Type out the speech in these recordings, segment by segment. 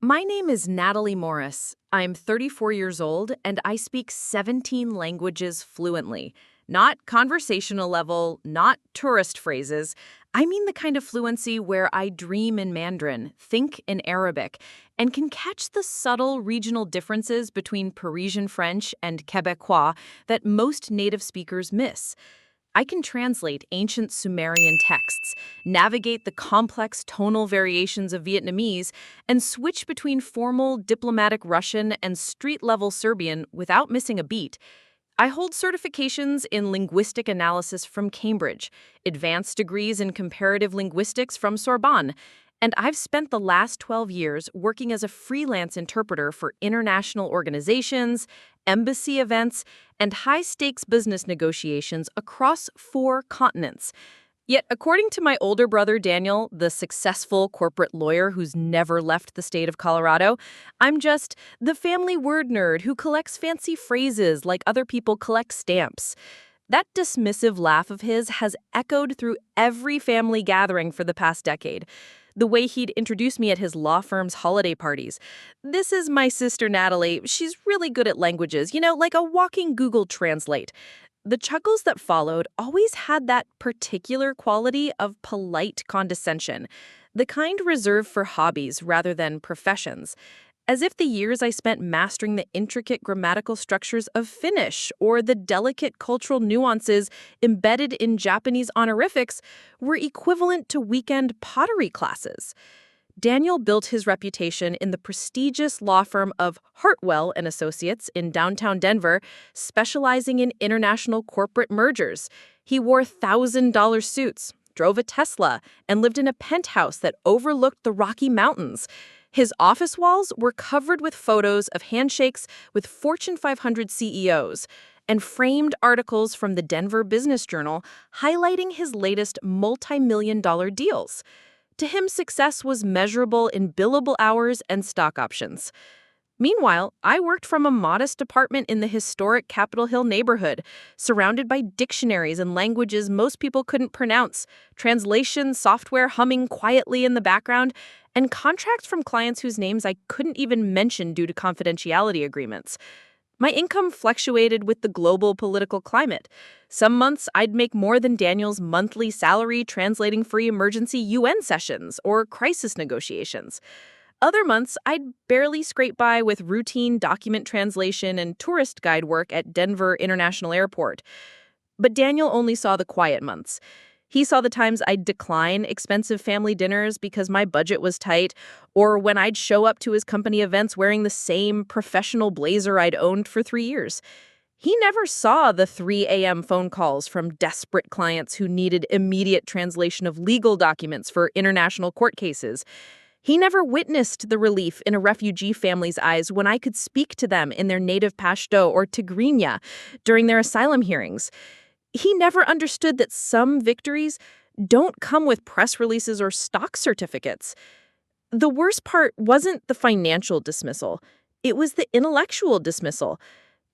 My name is Natalie Morres. I'm 34 years old and I speak 17 languages fluently. Not conversational level, not tourist phrases. I mean the kind of fluency where I dream in Mandarin, think in Arabic, and can catch the subtle regional differences between Parisian French and Quebecois that most native speakers miss. I can translate ancient Sumerian texts, navigate the complex tonal variations of Vietnamese, and switch between formal diplomatic Russian and street-level Serbian without missing a beat. I hold certifications in linguistic analysis from Cambridge, advanced degrees in comparative linguistics from Sorbonne, and I've spent the last 12 years working as a freelance interpreter for international organizations, embassy events, and high-stakes business negotiations across 4 continents. Yet, according to my older brother Daniel, the successful corporate lawyer who's never left the state of Colorado, I'm just the family word nerd who collects fancy phrases like other people collect stamps. That dismissive laugh of his has echoed through every family gathering for the past decade. The way he'd introduce me at his law firm's holiday parties. This is my sister Natalie. She's really good at languages, like a walking Google Translate. The chuckles that followed always had that particular quality of polite condescension, the kind reserved for hobbies rather than professions. As if the years I spent mastering the intricate grammatical structures of Finnish or the delicate cultural nuances embedded in Japanese honorifics were equivalent to weekend pottery classes. Daniel built his reputation in the prestigious law firm of Hartwell and Associates in downtown Denver, specializing in international corporate mergers. He wore $1,000 suits, drove a Tesla, and lived in a penthouse that overlooked the Rocky Mountains. His office walls were covered with photos of handshakes with Fortune 500 CEOs and framed articles from the Denver Business Journal highlighting his latest multi-million-dollar deals. To him, success was measurable in billable hours and stock options. Meanwhile, I worked from a modest apartment in the historic Capitol Hill neighborhood, surrounded by dictionaries and languages most people couldn't pronounce, translation software humming quietly in the background, and contracts from clients whose names I couldn't even mention due to confidentiality agreements. My income fluctuated with the global political climate. Some months, I'd make more than Daniel's monthly salary translating free emergency UN sessions or crisis negotiations. Other months, I'd barely scrape by with routine document translation and tourist guide work at Denver International Airport. But Daniel only saw the quiet months. He saw the times I'd decline expensive family dinners because my budget was tight, or when I'd show up to his company events wearing the same professional blazer I'd owned for 3 years. He never saw the 3 a.m. phone calls from desperate clients who needed immediate translation of legal documents for international court cases. He never witnessed the relief in a refugee family's eyes when I could speak to them in their native Pashto or Tigrinya during their asylum hearings. He never understood that some victories don't come with press releases or stock certificates. The worst part wasn't the financial dismissal. It was the intellectual dismissal.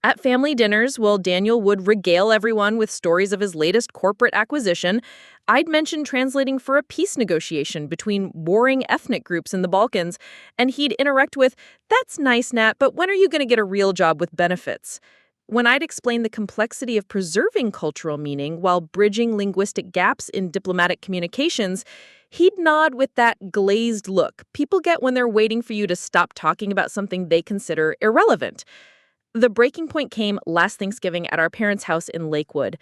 At family dinners, while Daniel would regale everyone with stories of his latest corporate acquisition, I'd mention translating for a peace negotiation between warring ethnic groups in the Balkans, and he'd interact with, "That's nice, Nat, but when are you going to get a real job with benefits?" When I'd explain the complexity of preserving cultural meaning while bridging linguistic gaps in diplomatic communications, he'd nod with that glazed look people get when they're waiting for you to stop talking about something they consider irrelevant. The breaking point came last Thanksgiving at our parents' house in Lakewood.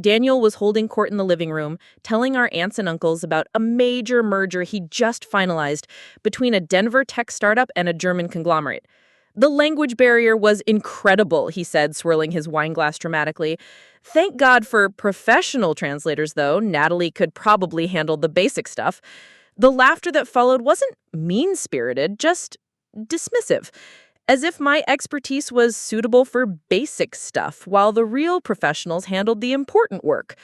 Daniel was holding court in the living room, telling our aunts and uncles about a major merger he'd just finalized between a Denver tech startup and a German conglomerate. "The language barrier was incredible," he said, swirling his wine glass dramatically. "Thank God for professional translators, though. Natalie could probably handle the basic stuff." The laughter that followed wasn't mean-spirited, just dismissive, as if my expertise was suitable for basic stuff, while the real professionals handled the important work.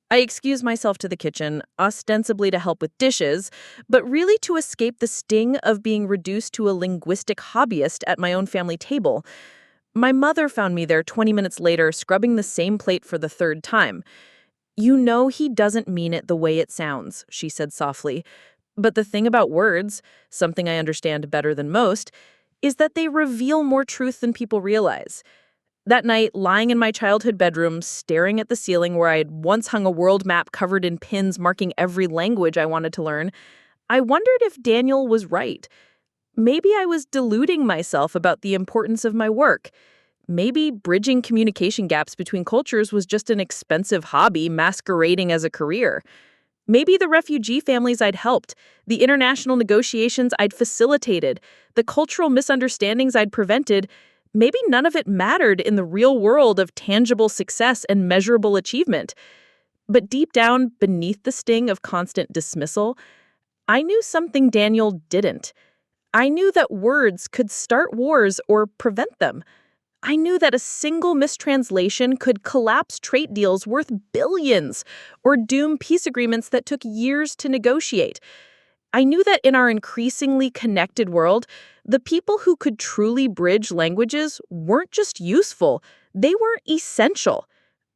I excused myself to the kitchen, ostensibly to help with dishes, but really to escape the sting of being reduced to a linguistic hobbyist at my own family table. My mother found me there 20 minutes later, scrubbing the same plate for the 3rd time. "You know he doesn't mean it the way it sounds," she said softly. But the thing about words, something I understand better than most, is that they reveal more truth than people realize. That night, lying in my childhood bedroom, staring at the ceiling where I had once hung a world map covered in pins marking every language I wanted to learn, I wondered if Daniel was right. Maybe I was deluding myself about the importance of my work. Maybe bridging communication gaps between cultures was just an expensive hobby masquerading as a career. Maybe the refugee families I'd helped, the international negotiations I'd facilitated, the cultural misunderstandings I'd prevented, maybe none of it mattered in the real world of tangible success and measurable achievement. But deep down, beneath the sting of constant dismissal, I knew something Daniel didn't. I knew that words could start wars or prevent them. I knew that a single mistranslation could collapse trade deals worth billions or doom peace agreements that took years to negotiate. I knew that in our increasingly connected world, the people who could truly bridge languages weren't just useful, they were essential.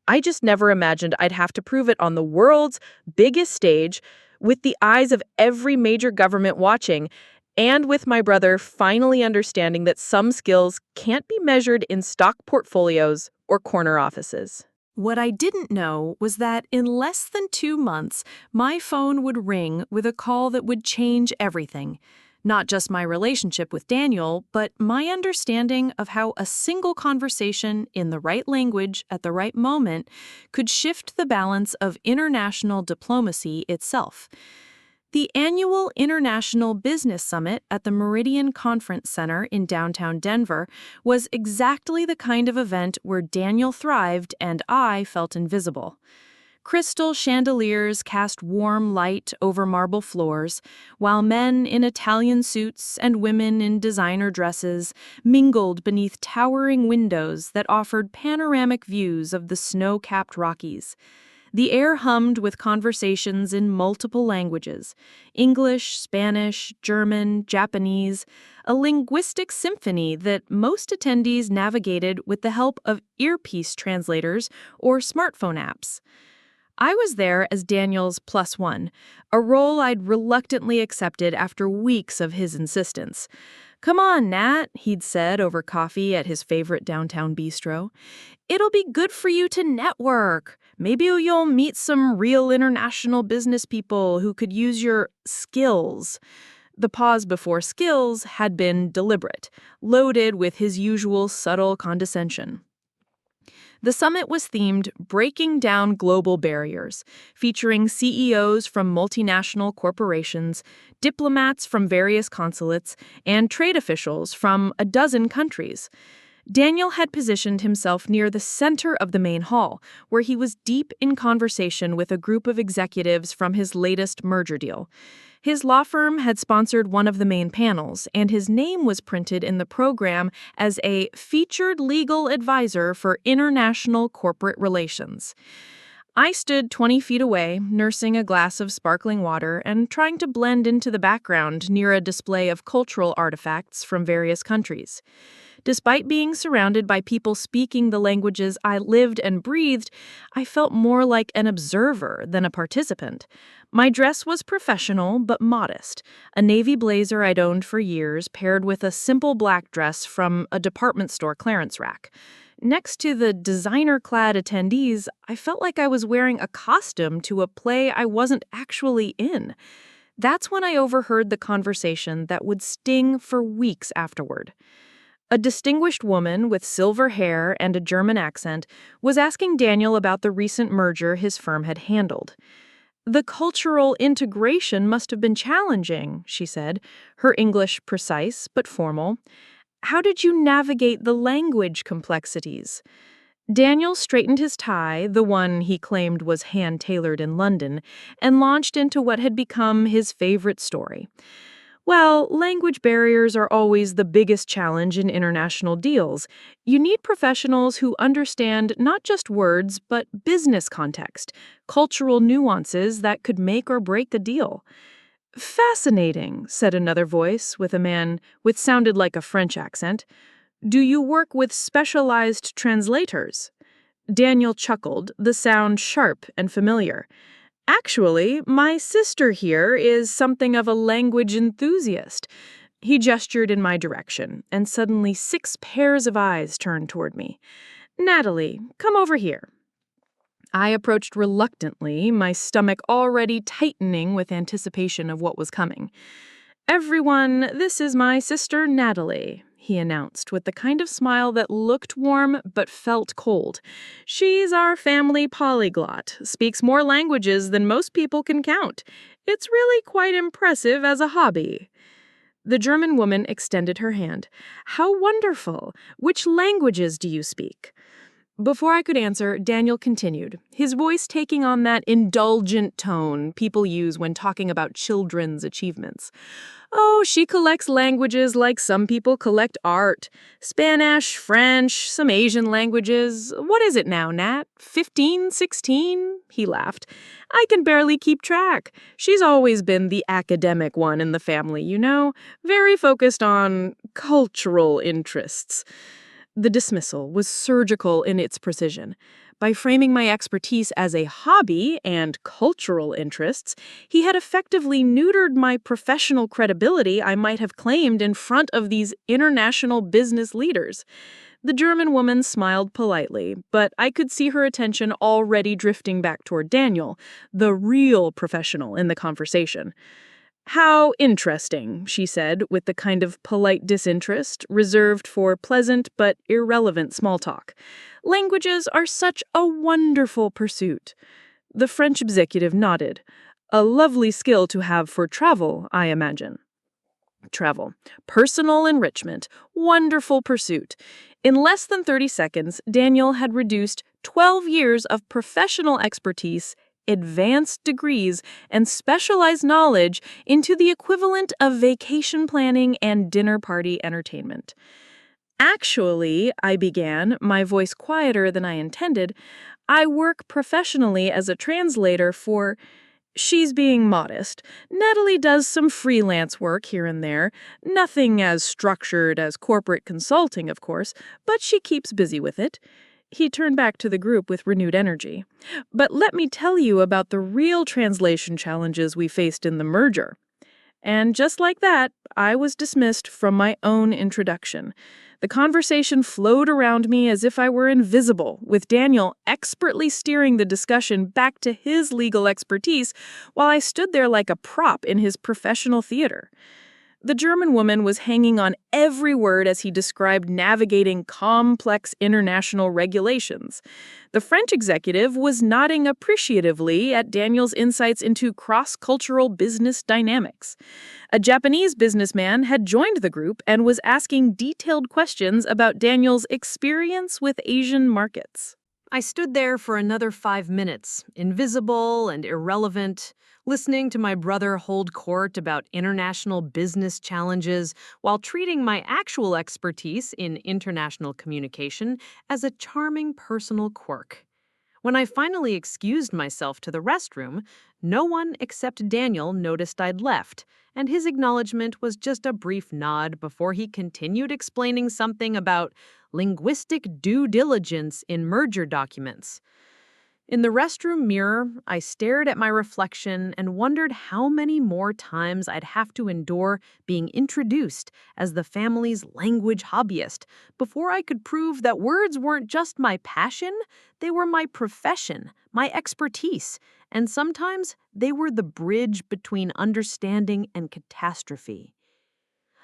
I just never imagined I'd have to prove it on the world's biggest stage, with the eyes of every major government watching, and with my brother finally understanding that some skills can't be measured in stock portfolios or corner offices. What I didn't know was that in less than 2 months, my phone would ring with a call that would change everything. Not just my relationship with Daniel, but my understanding of how a single conversation in the right language at the right moment could shift the balance of international diplomacy itself. The annual International Business Summit at the Meridian Conference Center in downtown Denver was exactly the kind of event where Daniel thrived and I felt invisible. Crystal chandeliers cast warm light over marble floors, while men in Italian suits and women in designer dresses mingled beneath towering windows that offered panoramic views of the snow-capped Rockies. The air hummed with conversations in multiple languages: English, Spanish, German, Japanese, a linguistic symphony that most attendees navigated with the help of earpiece translators or smartphone apps. I was there as Daniel's plus one, a role I'd reluctantly accepted after weeks of his insistence. "Come on, Nat," he'd said over coffee at his favorite downtown bistro. "It'll be good for you to network. Maybe you'll meet some real international business people who could use your skills." The pause before skills had been deliberate, loaded with his usual subtle condescension. The summit was themed Breaking Down Global Barriers, featuring CEOs from multinational corporations, diplomats from various consulates, and trade officials from a dozen countries. Daniel had positioned himself near the center of the main hall, where he was deep in conversation with a group of executives from his latest merger deal. His law firm had sponsored one of the main panels, and his name was printed in the program as a featured legal advisor for international corporate relations. I stood 20 feet away, nursing a glass of sparkling water and trying to blend into the background near a display of cultural artifacts from various countries. Despite being surrounded by people speaking the languages I lived and breathed, I felt more like an observer than a participant. My dress was professional but modest, a navy blazer I'd owned for years paired with a simple black dress from a department store clearance rack. Next to the designer-clad attendees, I felt like I was wearing a costume to a play I wasn't actually in. That's when I overheard the conversation that would sting for weeks afterward. A distinguished woman with silver hair and a German accent was asking Daniel about the recent merger his firm had handled. "The cultural integration must have been challenging," she said, her English precise but formal. "How did you navigate the language complexities?" Daniel straightened his tie, the one he claimed was hand-tailored in London, and launched into what had become his favorite story. "Well, language barriers are always the biggest challenge in international deals. You need professionals who understand not just words, but business context, cultural nuances that could make or break a deal." "Fascinating," said another voice with a man with sounded like a French accent. "Do you work with specialized translators?" Daniel chuckled, the sound sharp and familiar. Actually, my sister here is something of a language enthusiast. He gestured in my direction, and suddenly 6 pairs of eyes turned toward me. Natalie, come over here. I approached reluctantly, my stomach already tightening with anticipation of what was coming. Everyone, this is my sister Natalie, he announced with the kind of smile that looked warm but felt cold. She's our family polyglot, speaks more languages than most people can count. It's really quite impressive as a hobby. The German woman extended her hand. How wonderful! Which languages do you speak? Before I could answer, Daniel continued, his voice taking on that indulgent tone people use when talking about children's achievements. Oh, she collects languages like some people collect art. Spanish, French, some Asian languages. What is it now, Nat? 15, 16? He laughed. I can barely keep track. She's always been the academic one in the family, you know, very focused on cultural interests. The dismissal was surgical in its precision. By framing my expertise as a hobby and cultural interests, he had effectively neutered my professional credibility I might have claimed in front of these international business leaders. The German woman smiled politely, but I could see her attention already drifting back toward Daniel, the real professional in the conversation. How interesting, she said, with the kind of polite disinterest reserved for pleasant but irrelevant small talk. Languages are such a wonderful pursuit. The French executive nodded. A lovely skill to have for travel, I imagine. Travel. Personal enrichment. Wonderful pursuit. In less than 30 seconds, Daniel had reduced 12 years of professional expertise, advanced degrees, and specialized knowledge into the equivalent of vacation planning and dinner party entertainment. Actually, I began, my voice quieter than I intended, I work professionally as a translator for... She's being modest. Natalie does some freelance work here and there, nothing as structured as corporate consulting, of course, but she keeps busy with it. He turned back to the group with renewed energy. But let me tell you about the real translation challenges we faced in the merger. And just like that, I was dismissed from my own introduction. The conversation flowed around me as if I were invisible, with Daniel expertly steering the discussion back to his legal expertise while I stood there like a prop in his professional theater. The German woman was hanging on every word as he described navigating complex international regulations. The French executive was nodding appreciatively at Daniel's insights into cross-cultural business dynamics. A Japanese businessman had joined the group and was asking detailed questions about Daniel's experience with Asian markets. I stood there for another 5 minutes, invisible and irrelevant, listening to my brother hold court about international business challenges while treating my actual expertise in international communication as a charming personal quirk. When I finally excused myself to the restroom, no one except Daniel noticed I'd left, and his acknowledgement was just a brief nod before he continued explaining something about linguistic due diligence in merger documents. In the restroom mirror, I stared at my reflection and wondered how many more times I'd have to endure being introduced as the family's language hobbyist before I could prove that words weren't just my passion, they were my profession, my expertise, and sometimes they were the bridge between understanding and catastrophe.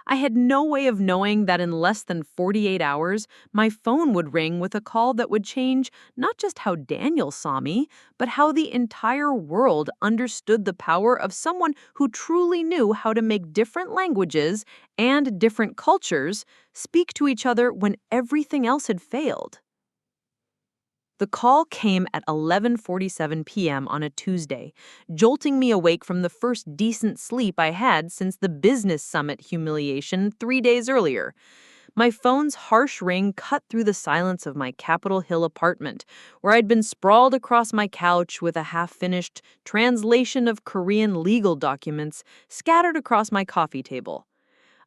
I had no way of knowing that in less than 48 hours, my phone would ring with a call that would change not just how Daniel saw me, but how the entire world understood the power of someone who truly knew how to make different languages and different cultures speak to each other when everything else had failed. The call came at 11:47 p.m. on a Tuesday, jolting me awake from the first decent sleep I had since the business summit humiliation 3 days earlier. My phone's harsh ring cut through the silence of my Capitol Hill apartment, where I'd been sprawled across my couch with a half-finished translation of Korean legal documents scattered across my coffee table.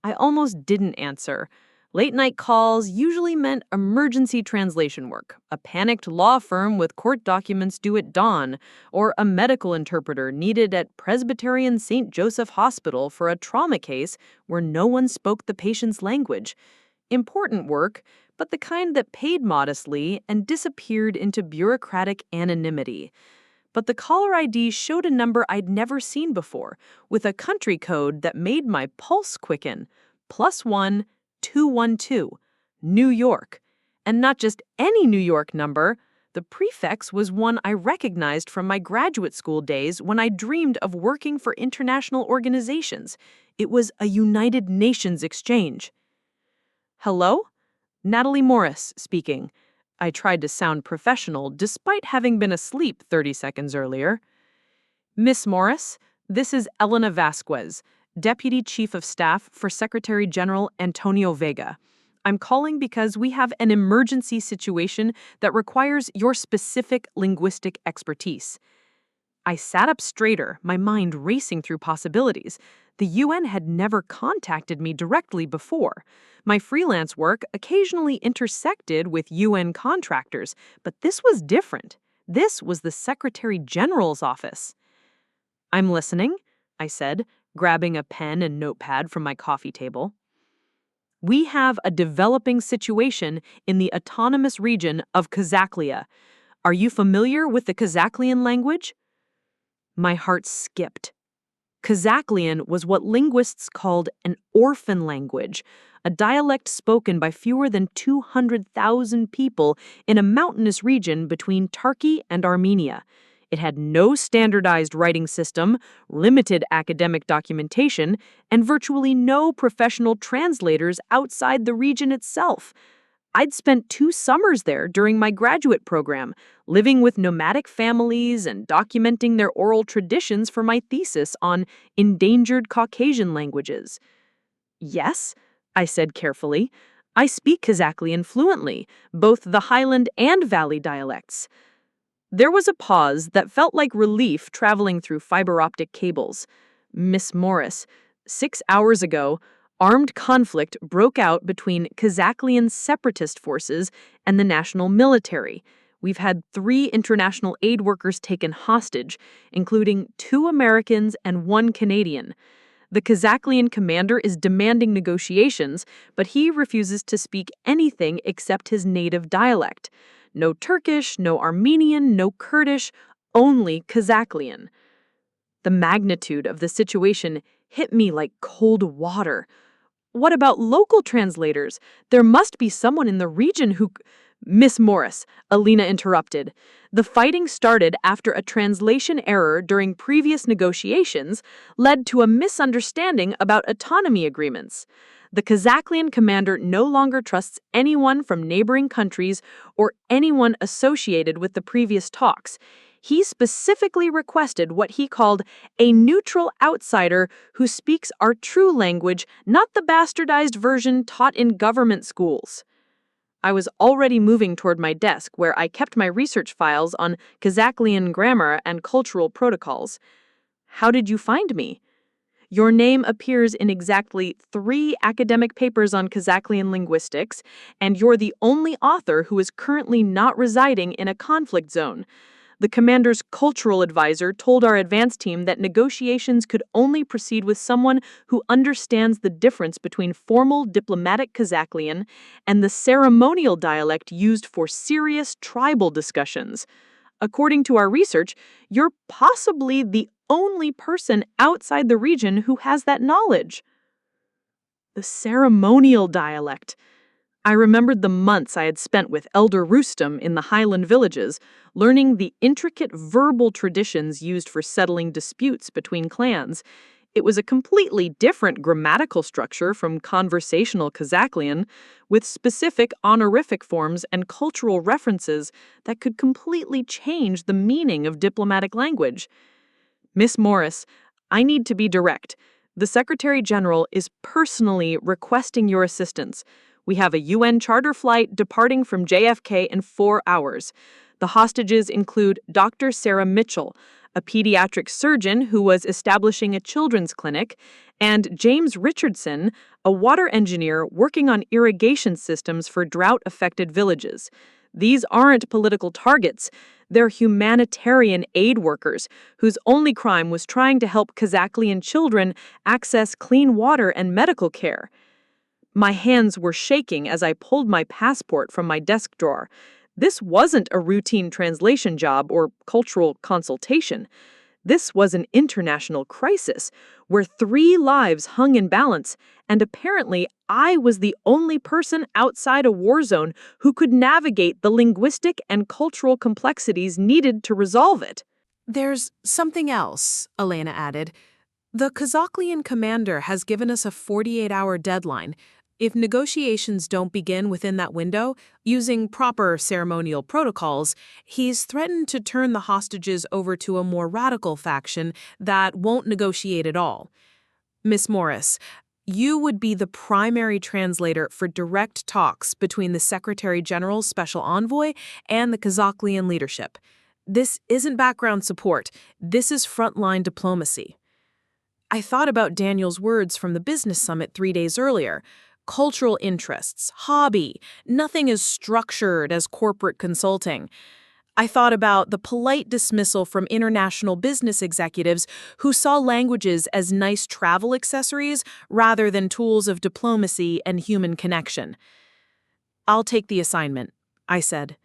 I almost didn't answer, Late-night calls usually meant emergency translation work, a panicked law firm with court documents due at dawn, or a medical interpreter needed at Presbyterian St. Joseph Hospital for a trauma case where no one spoke the patient's language. Important work, but the kind that paid modestly and disappeared into bureaucratic anonymity. But the caller ID showed a number I'd never seen before, with a country code that made my pulse quicken. +1 212, New York. And not just any New York number. The prefix was one I recognized from my graduate school days when I dreamed of working for international organizations. It was a United Nations exchange. Hello? Natalie Morres speaking. I tried to sound professional despite having been asleep 30 seconds earlier. Miss Morris, this is Elena Vasquez, Deputy Chief of Staff for Secretary General Antonio Vega. I'm calling because we have an emergency situation that requires your specific linguistic expertise. I sat up straighter, my mind racing through possibilities. The UN had never contacted me directly before. My freelance work occasionally intersected with UN contractors, but this was different. This was the Secretary General's office. I'm listening, I said, grabbing a pen and notepad from my coffee table. We have a developing situation in the autonomous region of Kazaklia. Are you familiar with the Kazaklian language? My heart skipped. Kazaklian was what linguists called an orphan language, a dialect spoken by fewer than 200,000 people in a mountainous region between Turkey and Armenia. It had no standardized writing system, limited academic documentation, and virtually no professional translators outside the region itself. I'd spent 2 summers there during my graduate program, living with nomadic families and documenting their oral traditions for my thesis on endangered Caucasian languages. Yes, I said carefully, I speak Kazaklian fluently, both the Highland and Valley dialects. There was a pause that felt like relief traveling through fiber optic cables. Miss Morris, 6 hours ago, armed conflict broke out between Kazaklian separatist forces and the national military. We've had 3 international aid workers taken hostage, including 2 Americans and 1 Canadian. The Kazaklian commander is demanding negotiations, but he refuses to speak anything except his native dialect. No Turkish, no Armenian, no Kurdish, only Kazaklian. The magnitude of the situation hit me like cold water. What about local translators? There must be someone in the region who... Miss Morris, Alina interrupted. The fighting started after a translation error during previous negotiations led to a misunderstanding about autonomy agreements. The Kazaklian commander no longer trusts anyone from neighboring countries or anyone associated with the previous talks. He specifically requested what he called a neutral outsider who speaks our true language, not the bastardized version taught in government schools. I was already moving toward my desk where I kept my research files on Kazaklian grammar and cultural protocols. How did you find me? Your name appears in exactly 3 academic papers on Kazaklian linguistics, and you're the only author who is currently not residing in a conflict zone. The commander's cultural advisor told our advance team that negotiations could only proceed with someone who understands the difference between formal diplomatic Kazaklian and the ceremonial dialect used for serious tribal discussions. According to our research, you're possibly the only person outside the region who has that knowledge. The ceremonial dialect. I remembered the months I had spent with Elder Rustum in the Highland villages, learning the intricate verbal traditions used for settling disputes between clans. It was a completely different grammatical structure from conversational Kazaklian, with specific honorific forms and cultural references that could completely change the meaning of diplomatic language. Miss Morris, I need to be direct. The Secretary General is personally requesting your assistance. We have a UN charter flight departing from JFK in 4 hours. The hostages include Dr. Sarah Mitchell, a pediatric surgeon who was establishing a children's clinic, and James Richardson, a water engineer working on irrigation systems for drought-affected villages. These aren't political targets. They're humanitarian aid workers whose only crime was trying to help Kazakhlian children access clean water and medical care. My hands were shaking as I pulled my passport from my desk drawer. This wasn't a routine translation job or cultural consultation. This was an international crisis where 3 lives hung in balance, and apparently I was the only person outside a war zone who could navigate the linguistic and cultural complexities needed to resolve it. There's something else, Elena added. The Kazakhlian commander has given us a 48-hour deadline. If negotiations don't begin within that window, using proper ceremonial protocols, he's threatened to turn the hostages over to a more radical faction that won't negotiate at all. Miss Morris, you would be the primary translator for direct talks between the Secretary General's special envoy and the Kazakhlian leadership. This isn't background support. This is frontline diplomacy. I thought about Daniel's words from the business summit 3 days earlier. Cultural interests, hobby, nothing as structured as corporate consulting. I thought about the polite dismissal from international business executives who saw languages as nice travel accessories rather than tools of diplomacy and human connection. "I'll take the assignment," I said.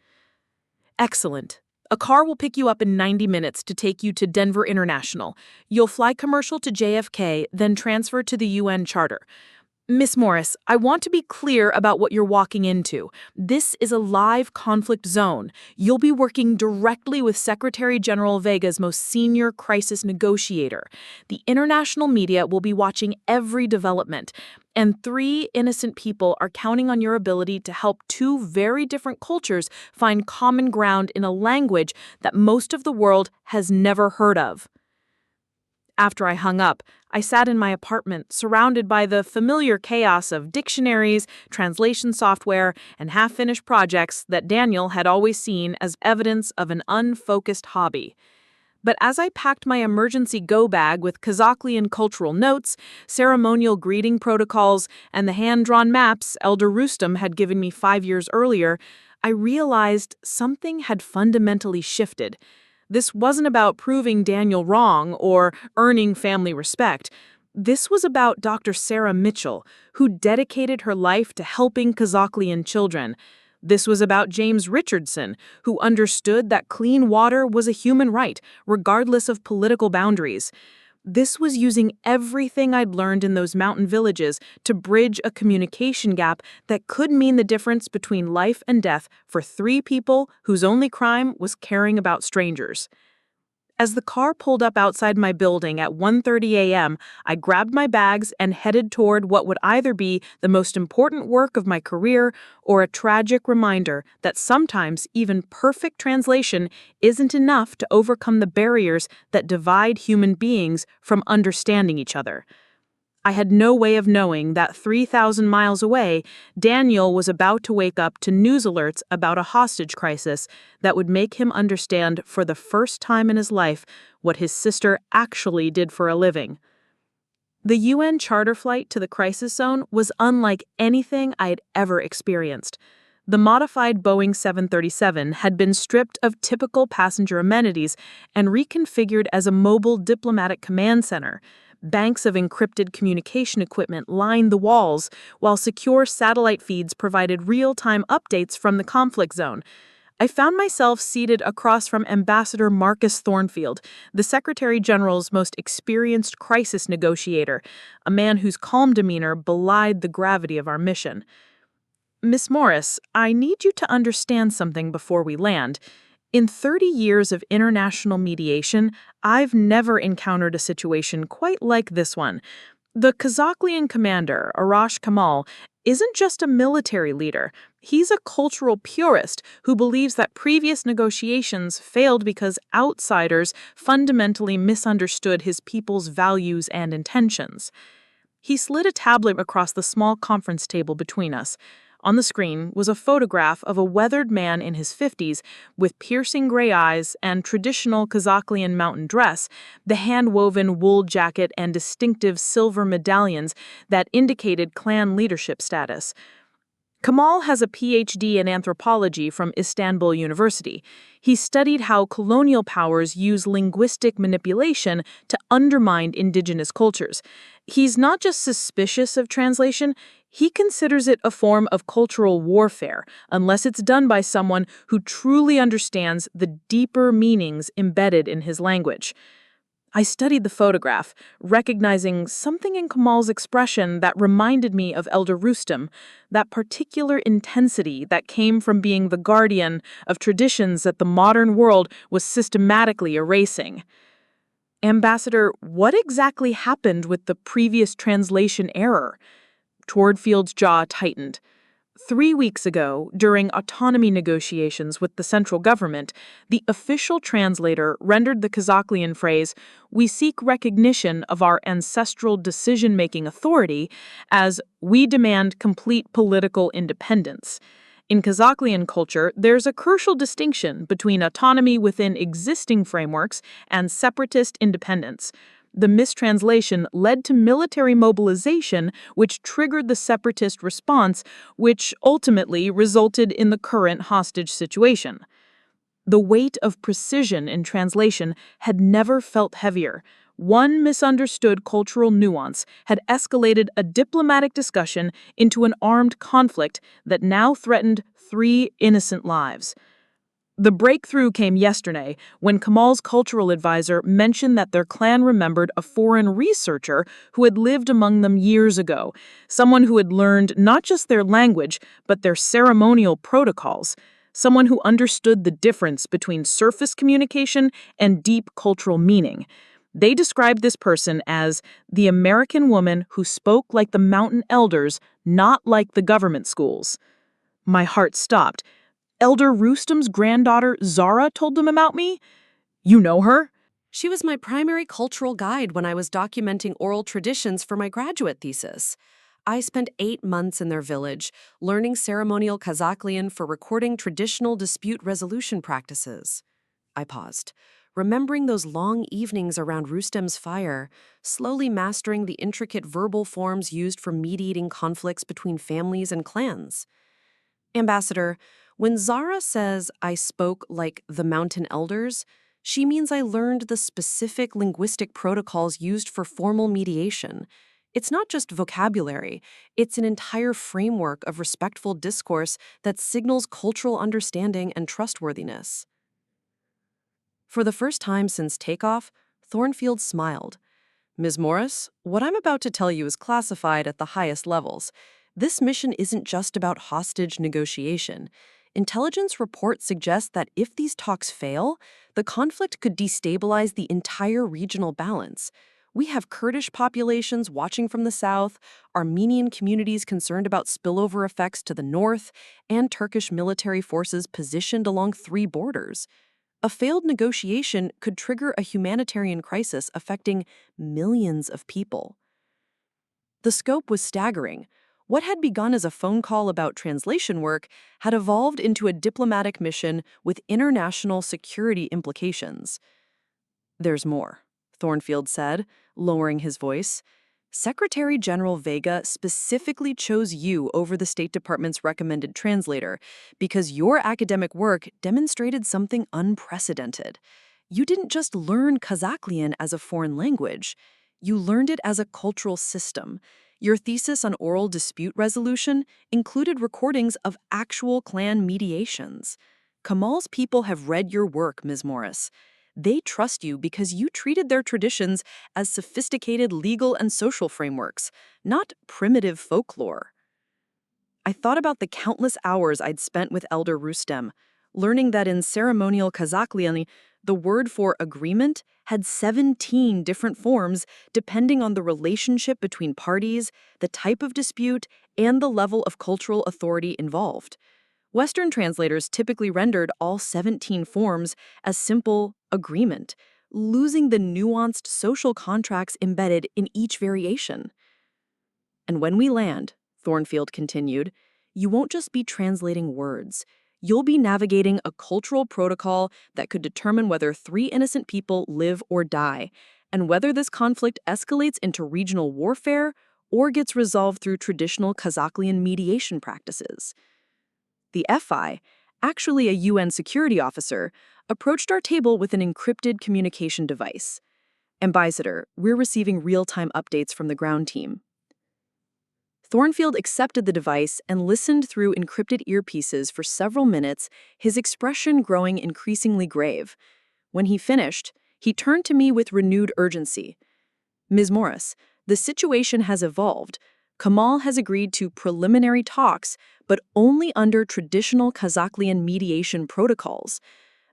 "Excellent. A car will pick you up in 90 minutes to take you to Denver International. You'll fly commercial to JFK, then transfer to the UN Charter. Miss Morris, I want to be clear about what you're walking into. This is a live conflict zone. You'll be working directly with Secretary General Vega's most senior crisis negotiator. The international media will be watching every development, and 3 innocent people are counting on your ability to help 2 very different cultures find common ground in a language that most of the world has never heard of." After I hung up, I sat in my apartment, surrounded by the familiar chaos of dictionaries, translation software, and half-finished projects that Daniel had always seen as evidence of an unfocused hobby. But as I packed my emergency go bag with Kazakhlian cultural notes, ceremonial greeting protocols, and the hand-drawn maps Elder Rustam had given me 5 years earlier, I realized something had fundamentally shifted. This wasn't about proving Daniel wrong or earning family respect. This was about Dr. Sarah Mitchell, who dedicated her life to helping Kazakhlian children. This was about James Richardson, who understood that clean water was a human right, regardless of political boundaries. This was using everything I'd learned in those mountain villages to bridge a communication gap that could mean the difference between life and death for 3 people whose only crime was caring about strangers. As the car pulled up outside my building at 1:30 a.m., I grabbed my bags and headed toward what would either be the most important work of my career or a tragic reminder that sometimes even perfect translation isn't enough to overcome the barriers that divide human beings from understanding each other. I had no way of knowing that 3,000 miles away, Daniel was about to wake up to news alerts about a hostage crisis that would make him understand for the first time in his life what his sister actually did for a living. The UN charter flight to the crisis zone was unlike anything I had ever experienced. The modified Boeing 737 had been stripped of typical passenger amenities and reconfigured as a mobile diplomatic command center. Banks of encrypted communication equipment lined the walls, while secure satellite feeds provided real-time updates from the conflict zone. I found myself seated across from Ambassador Marcus Thornfield, the Secretary General's most experienced crisis negotiator, a man whose calm demeanor belied the gravity of our mission. "Miss Morris, I need you to understand something before we land. In 30 years of international mediation, I've never encountered a situation quite like this one. The Kazakhlian commander, Arash Kamal, isn't just a military leader. He's a cultural purist who believes that previous negotiations failed because outsiders fundamentally misunderstood his people's values and intentions." He slid a tablet across the small conference table between us. On the screen was a photograph of a weathered man in his 50s with piercing gray eyes and traditional Kazakhlian mountain dress, the hand-woven wool jacket and distinctive silver medallions that indicated clan leadership status. Kamal has a PhD in anthropology from Istanbul University. He studied how colonial powers use linguistic manipulation to undermine indigenous cultures. He's not just suspicious of translation, he considers it a form of cultural warfare, unless it's done by someone who truly understands the deeper meanings embedded in his language. I studied the photograph, recognizing something in Kamal's expression that reminded me of Elder Rustam, that particular intensity that came from being the guardian of traditions that the modern world was systematically erasing. Ambassador, what exactly happened with the previous translation error? Twardfield's jaw tightened. 3 weeks ago, during autonomy negotiations with the central government, the official translator rendered the Kazakhlian phrase, "We seek recognition of our ancestral decision-making authority," as "we demand complete political independence." In Kazakhlian culture, there's a crucial distinction between autonomy within existing frameworks and separatist independence. The mistranslation led to military mobilization, which triggered the separatist response, which ultimately resulted in the current hostage situation. The weight of precision in translation had never felt heavier. One misunderstood cultural nuance had escalated a diplomatic discussion into an armed conflict that now threatened 3 innocent lives. The breakthrough came yesterday when Kamal's cultural advisor mentioned that their clan remembered a foreign researcher who had lived among them years ago, someone who had learned not just their language, but their ceremonial protocols, someone who understood the difference between surface communication and deep cultural meaning. They described this person as the American woman who spoke like the mountain elders, not like the government schools. My heart stopped. Elder Rustam's granddaughter Zara told them about me? You know her? She was my primary cultural guide when I was documenting oral traditions for my graduate thesis. I spent 8 months in their village, learning ceremonial Kazakhlian for recording traditional dispute resolution practices. I paused, remembering those long evenings around Rustem's fire, slowly mastering the intricate verbal forms used for mediating conflicts between families and clans. Ambassador, when Zara says I spoke like the mountain elders, she means I learned the specific linguistic protocols used for formal mediation. It's not just vocabulary, it's an entire framework of respectful discourse that signals cultural understanding and trustworthiness. For the first time since takeoff, Thornfield smiled. Ms. Morris, what I'm about to tell you is classified at the highest levels. This mission isn't just about hostage negotiation. Intelligence reports suggest that if these talks fail, the conflict could destabilize the entire regional balance. We have Kurdish populations watching from the south, Armenian communities concerned about spillover effects to the north, and Turkish military forces positioned along 3 borders. A failed negotiation could trigger a humanitarian crisis affecting millions of people. The scope was staggering. What had begun as a phone call about translation work had evolved into a diplomatic mission with international security implications. There's more, Thornfield said, lowering his voice. Secretary General Vega specifically chose you over the State Department's recommended translator because your academic work demonstrated something unprecedented. You didn't just learn Kazakhlian as a foreign language, you learned it as a cultural system. Your thesis on oral dispute resolution included recordings of actual clan mediations. Kamal's people have read your work, Ms. Morris. They trust you because you treated their traditions as sophisticated legal and social frameworks, not primitive folklore. I thought about the countless hours I'd spent with Elder Rustem, learning that in ceremonial Kazakhlian, the word for agreement had 17 different forms depending on the relationship between parties, the type of dispute, and the level of cultural authority involved. Western translators typically rendered all 17 forms as simple agreement, losing the nuanced social contracts embedded in each variation. And when we land, Thornfield continued, you won't just be translating words. You'll be navigating a cultural protocol that could determine whether 3 innocent people live or die, and whether this conflict escalates into regional warfare or gets resolved through traditional Kazakhlian mediation practices. The FI, actually a UN security officer, approached our table with an encrypted communication device. Ambassador, we're receiving real-time updates from the ground team. Thornfield accepted the device and listened through encrypted earpieces for several minutes, his expression growing increasingly grave. When he finished, he turned to me with renewed urgency. Ms. Morris, the situation has evolved. Kamal has agreed to preliminary talks, but only under traditional Kazakhlian mediation protocols.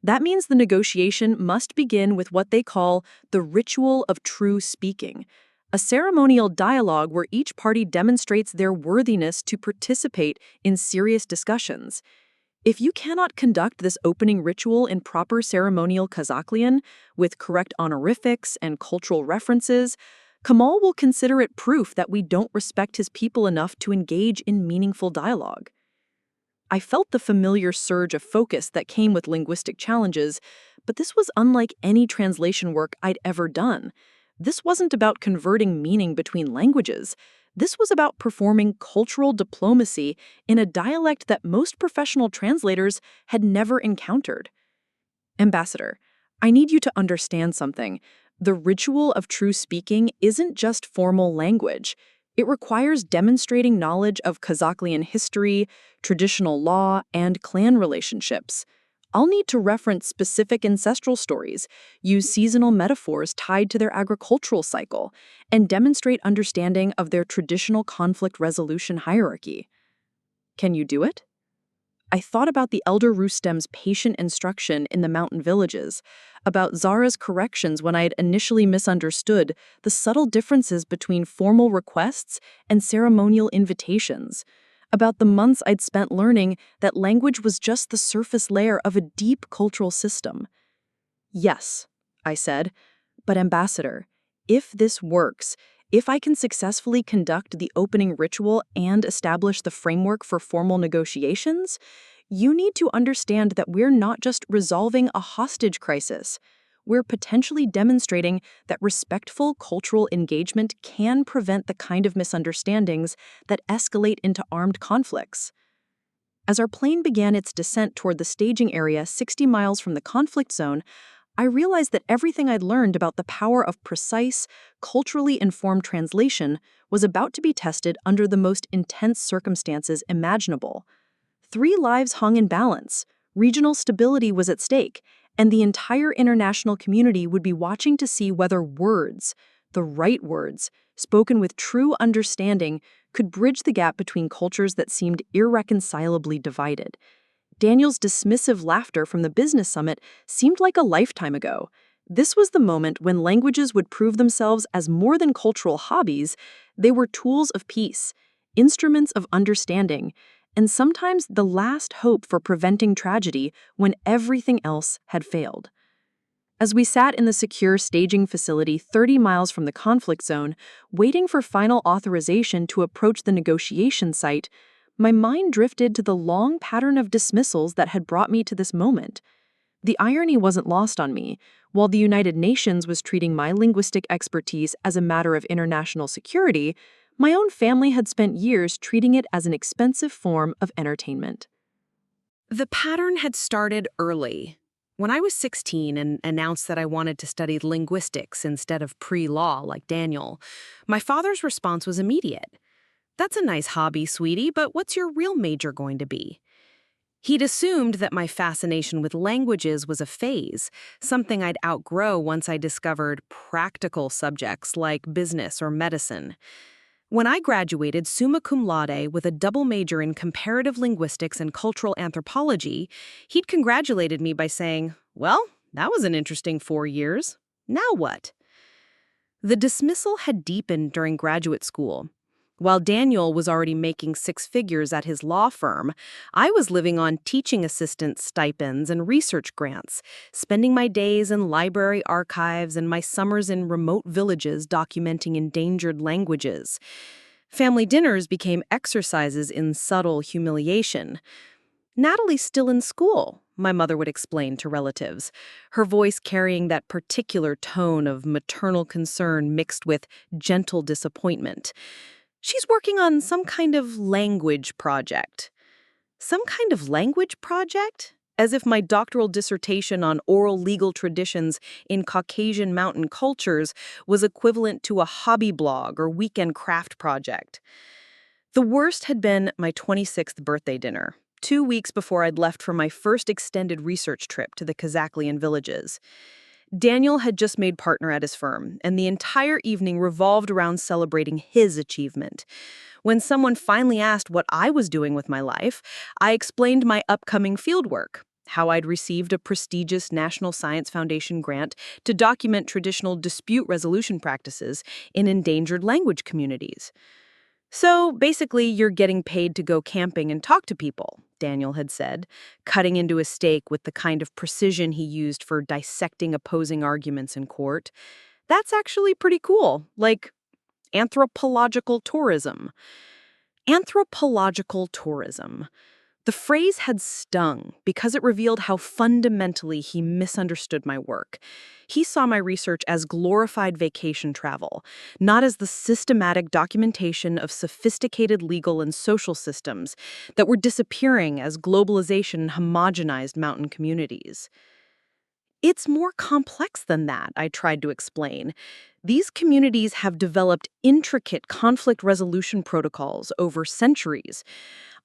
That means the negotiation must begin with what they call the ritual of true speaking, a ceremonial dialogue where each party demonstrates their worthiness to participate in serious discussions. If you cannot conduct this opening ritual in proper ceremonial Kazakhlian, with correct honorifics and cultural references, Kamal will consider it proof that we don't respect his people enough to engage in meaningful dialogue. I felt the familiar surge of focus that came with linguistic challenges, but this was unlike any translation work I'd ever done. This wasn't about converting meaning between languages. This was about performing cultural diplomacy in a dialect that most professional translators had never encountered. Ambassador, I need you to understand something. The ritual of true speaking isn't just formal language. It requires demonstrating knowledge of Kazakhlian history, traditional law, and clan relationships. I'll need to reference specific ancestral stories, use seasonal metaphors tied to their agricultural cycle, and demonstrate understanding of their traditional conflict resolution hierarchy. Can you do it? I thought about the elder Rustem's patient instruction in the mountain villages, about Zara's corrections when I had initially misunderstood the subtle differences between formal requests and ceremonial invitations, about the months I'd spent learning that language was just the surface layer of a deep cultural system. Yes, I said, but Ambassador, if this works, if I can successfully conduct the opening ritual and establish the framework for formal negotiations, you need to understand that we're not just resolving a hostage crisis. We're potentially demonstrating that respectful cultural engagement can prevent the kind of misunderstandings that escalate into armed conflicts. As our plane began its descent toward the staging area 60 miles from the conflict zone, I realized that everything I'd learned about the power of precise, culturally informed translation was about to be tested under the most intense circumstances imaginable. 3 lives hung in balance, regional stability was at stake, and the entire international community would be watching to see whether words, the right words, spoken with true understanding, could bridge the gap between cultures that seemed irreconcilably divided. Daniel's dismissive laughter from the business summit seemed like a lifetime ago. This was the moment when languages would prove themselves as more than cultural hobbies. They were tools of peace, instruments of understanding, and sometimes the last hope for preventing tragedy when everything else had failed. As we sat in the secure staging facility 30 miles from the conflict zone, waiting for final authorization to approach the negotiation site, my mind drifted to the long pattern of dismissals that had brought me to this moment. The irony wasn't lost on me. While the United Nations was treating my linguistic expertise as a matter of international security, my own family had spent years treating it as an expensive form of entertainment. The pattern had started early. When I was 16 and announced that I wanted to study linguistics instead of pre-law like Daniel, my father's response was immediate. "That's a nice hobby, sweetie, but what's your real major going to be?" He'd assumed that my fascination with languages was a phase, something I'd outgrow once I discovered practical subjects like business or medicine. When I graduated summa cum laude with a double major in comparative linguistics and cultural anthropology, he'd congratulated me by saying, "Well, that was an interesting 4 years. Now what?" The dismissal had deepened during graduate school. While Daniel was already making 6 figures at his law firm, I was living on teaching assistant stipends and research grants, spending my days in library archives and my summers in remote villages documenting endangered languages. Family dinners became exercises in subtle humiliation. "Natalie's still in school," my mother would explain to relatives, her voice carrying that particular tone of maternal concern mixed with gentle disappointment. "She's working on some kind of language project." Some kind of language project? As if my doctoral dissertation on oral legal traditions in Caucasian mountain cultures was equivalent to a hobby blog or weekend craft project. The worst had been my 26th birthday dinner, 2 weeks before I'd left for my first extended research trip to the Kazaklian villages. Daniel had just made partner at his firm, and the entire evening revolved around celebrating his achievement. When someone finally asked what I was doing with my life, I explained my upcoming fieldwork, how I'd received a prestigious National Science Foundation grant to document traditional dispute resolution practices in endangered language communities. "So basically, you're getting paid to go camping and talk to people," Daniel had said, cutting into a steak with the kind of precision he used for dissecting opposing arguments in court. "That's actually pretty cool, like anthropological tourism." Anthropological tourism. The phrase had stung because it revealed how fundamentally he misunderstood my work. He saw my research as glorified vacation travel, not as the systematic documentation of sophisticated legal and social systems that were disappearing as globalization homogenized mountain communities. "It's more complex than that," I tried to explain. "These communities have developed intricate conflict resolution protocols over centuries.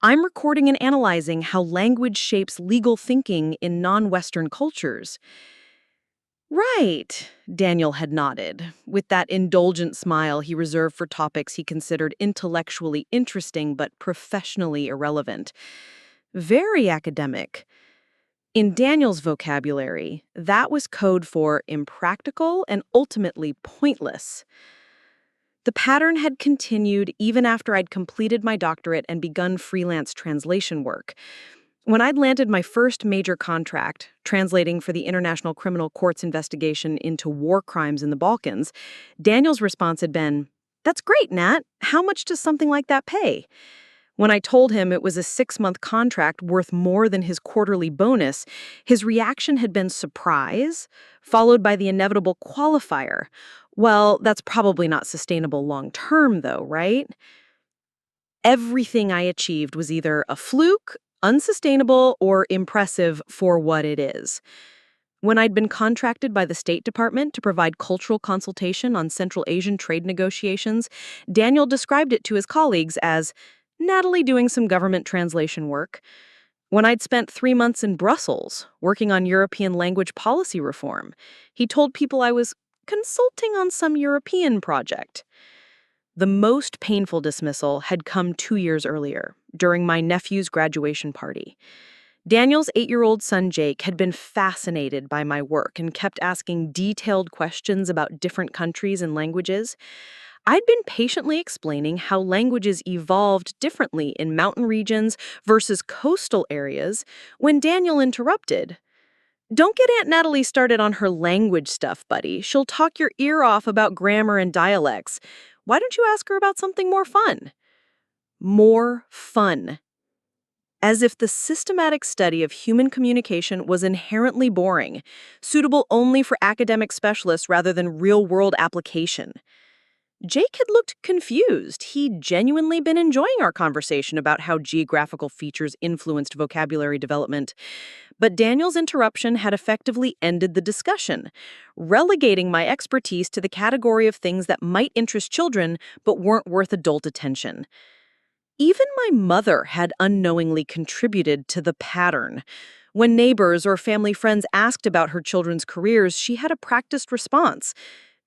I'm recording and analyzing how language shapes legal thinking in non-Western cultures." "Right," Daniel had nodded, with that indulgent smile he reserved for topics he considered intellectually interesting but professionally irrelevant. "Very academic." In Daniel's vocabulary, that was code for impractical and ultimately pointless. The pattern had continued even after I'd completed my doctorate and begun freelance translation work. When I'd landed my first major contract, translating for the International Criminal Court's investigation into war crimes in the Balkans, Daniel's response had been, "That's great, Nat. How much does something like that pay?" When I told him it was a 6-month contract worth more than his quarterly bonus, his reaction had been surprise, followed by the inevitable qualifier. "Well, that's probably not sustainable long term, though, right?" Everything I achieved was either a fluke, unsustainable, or impressive for what it is. When I'd been contracted by the State Department to provide cultural consultation on Central Asian trade negotiations, Daniel described it to his colleagues as Natalie doing some government translation work. When I'd spent 3 months in Brussels working on European language policy reform, he told people I was consulting on some European project. The most painful dismissal had come 2 years earlier, during my nephew's graduation party. Daniel's 8-year-old son Jake had been fascinated by my work and kept asking detailed questions about different countries and languages. I'd been patiently explaining how languages evolved differently in mountain regions versus coastal areas when Daniel interrupted. "Don't get Aunt Natalie started on her language stuff, buddy. She'll talk your ear off about grammar and dialects. Why don't you ask her about something more fun?" More fun. As if the systematic study of human communication was inherently boring, suitable only for academic specialists rather than real-world application. Jake had looked confused. He'd genuinely been enjoying our conversation about how geographical features influenced vocabulary development. But Daniel's interruption had effectively ended the discussion, relegating my expertise to the category of things that might interest children but weren't worth adult attention. Even my mother had unknowingly contributed to the pattern. When neighbors or family friends asked about her children's careers, she had a practiced response.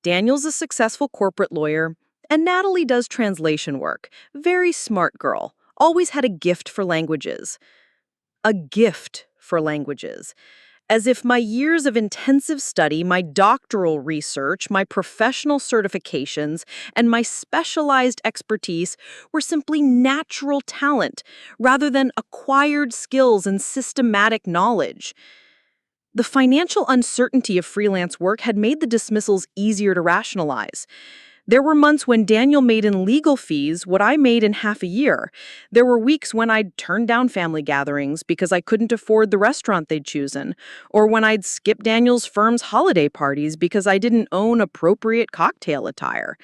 "Daniel's a successful corporate lawyer, and Natalie does translation work. Very smart girl. Always had a gift for languages." A gift for languages. As if my years of intensive study, my doctoral research, my professional certifications, and my specialized expertise were simply natural talent rather than acquired skills and systematic knowledge. The financial uncertainty of freelance work had made the dismissals easier to rationalize. There were months when Daniel made in legal fees what I made in half a year. There were weeks when I'd turn down family gatherings because I couldn't afford the restaurant they'd chosen, or when I'd skip Daniel's firm's holiday parties because I didn't own appropriate cocktail attire.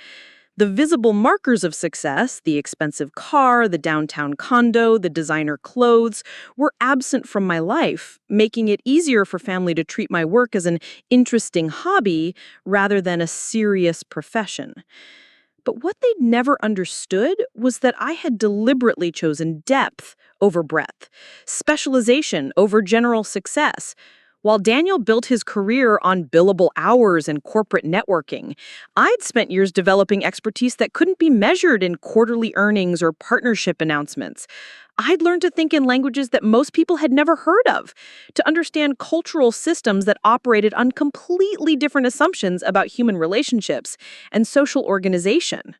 The visible markers of success, the expensive car, the downtown condo, the designer clothes, were absent from my life, making it easier for family to treat my work as an interesting hobby rather than a serious profession. But what they'd never understood was that I had deliberately chosen depth over breadth, specialization over general success. While Daniel built his career on billable hours and corporate networking, I'd spent years developing expertise that couldn't be measured in quarterly earnings or partnership announcements. I'd learned to think in languages that most people had never heard of, to understand cultural systems that operated on completely different assumptions about human relationships and social organization.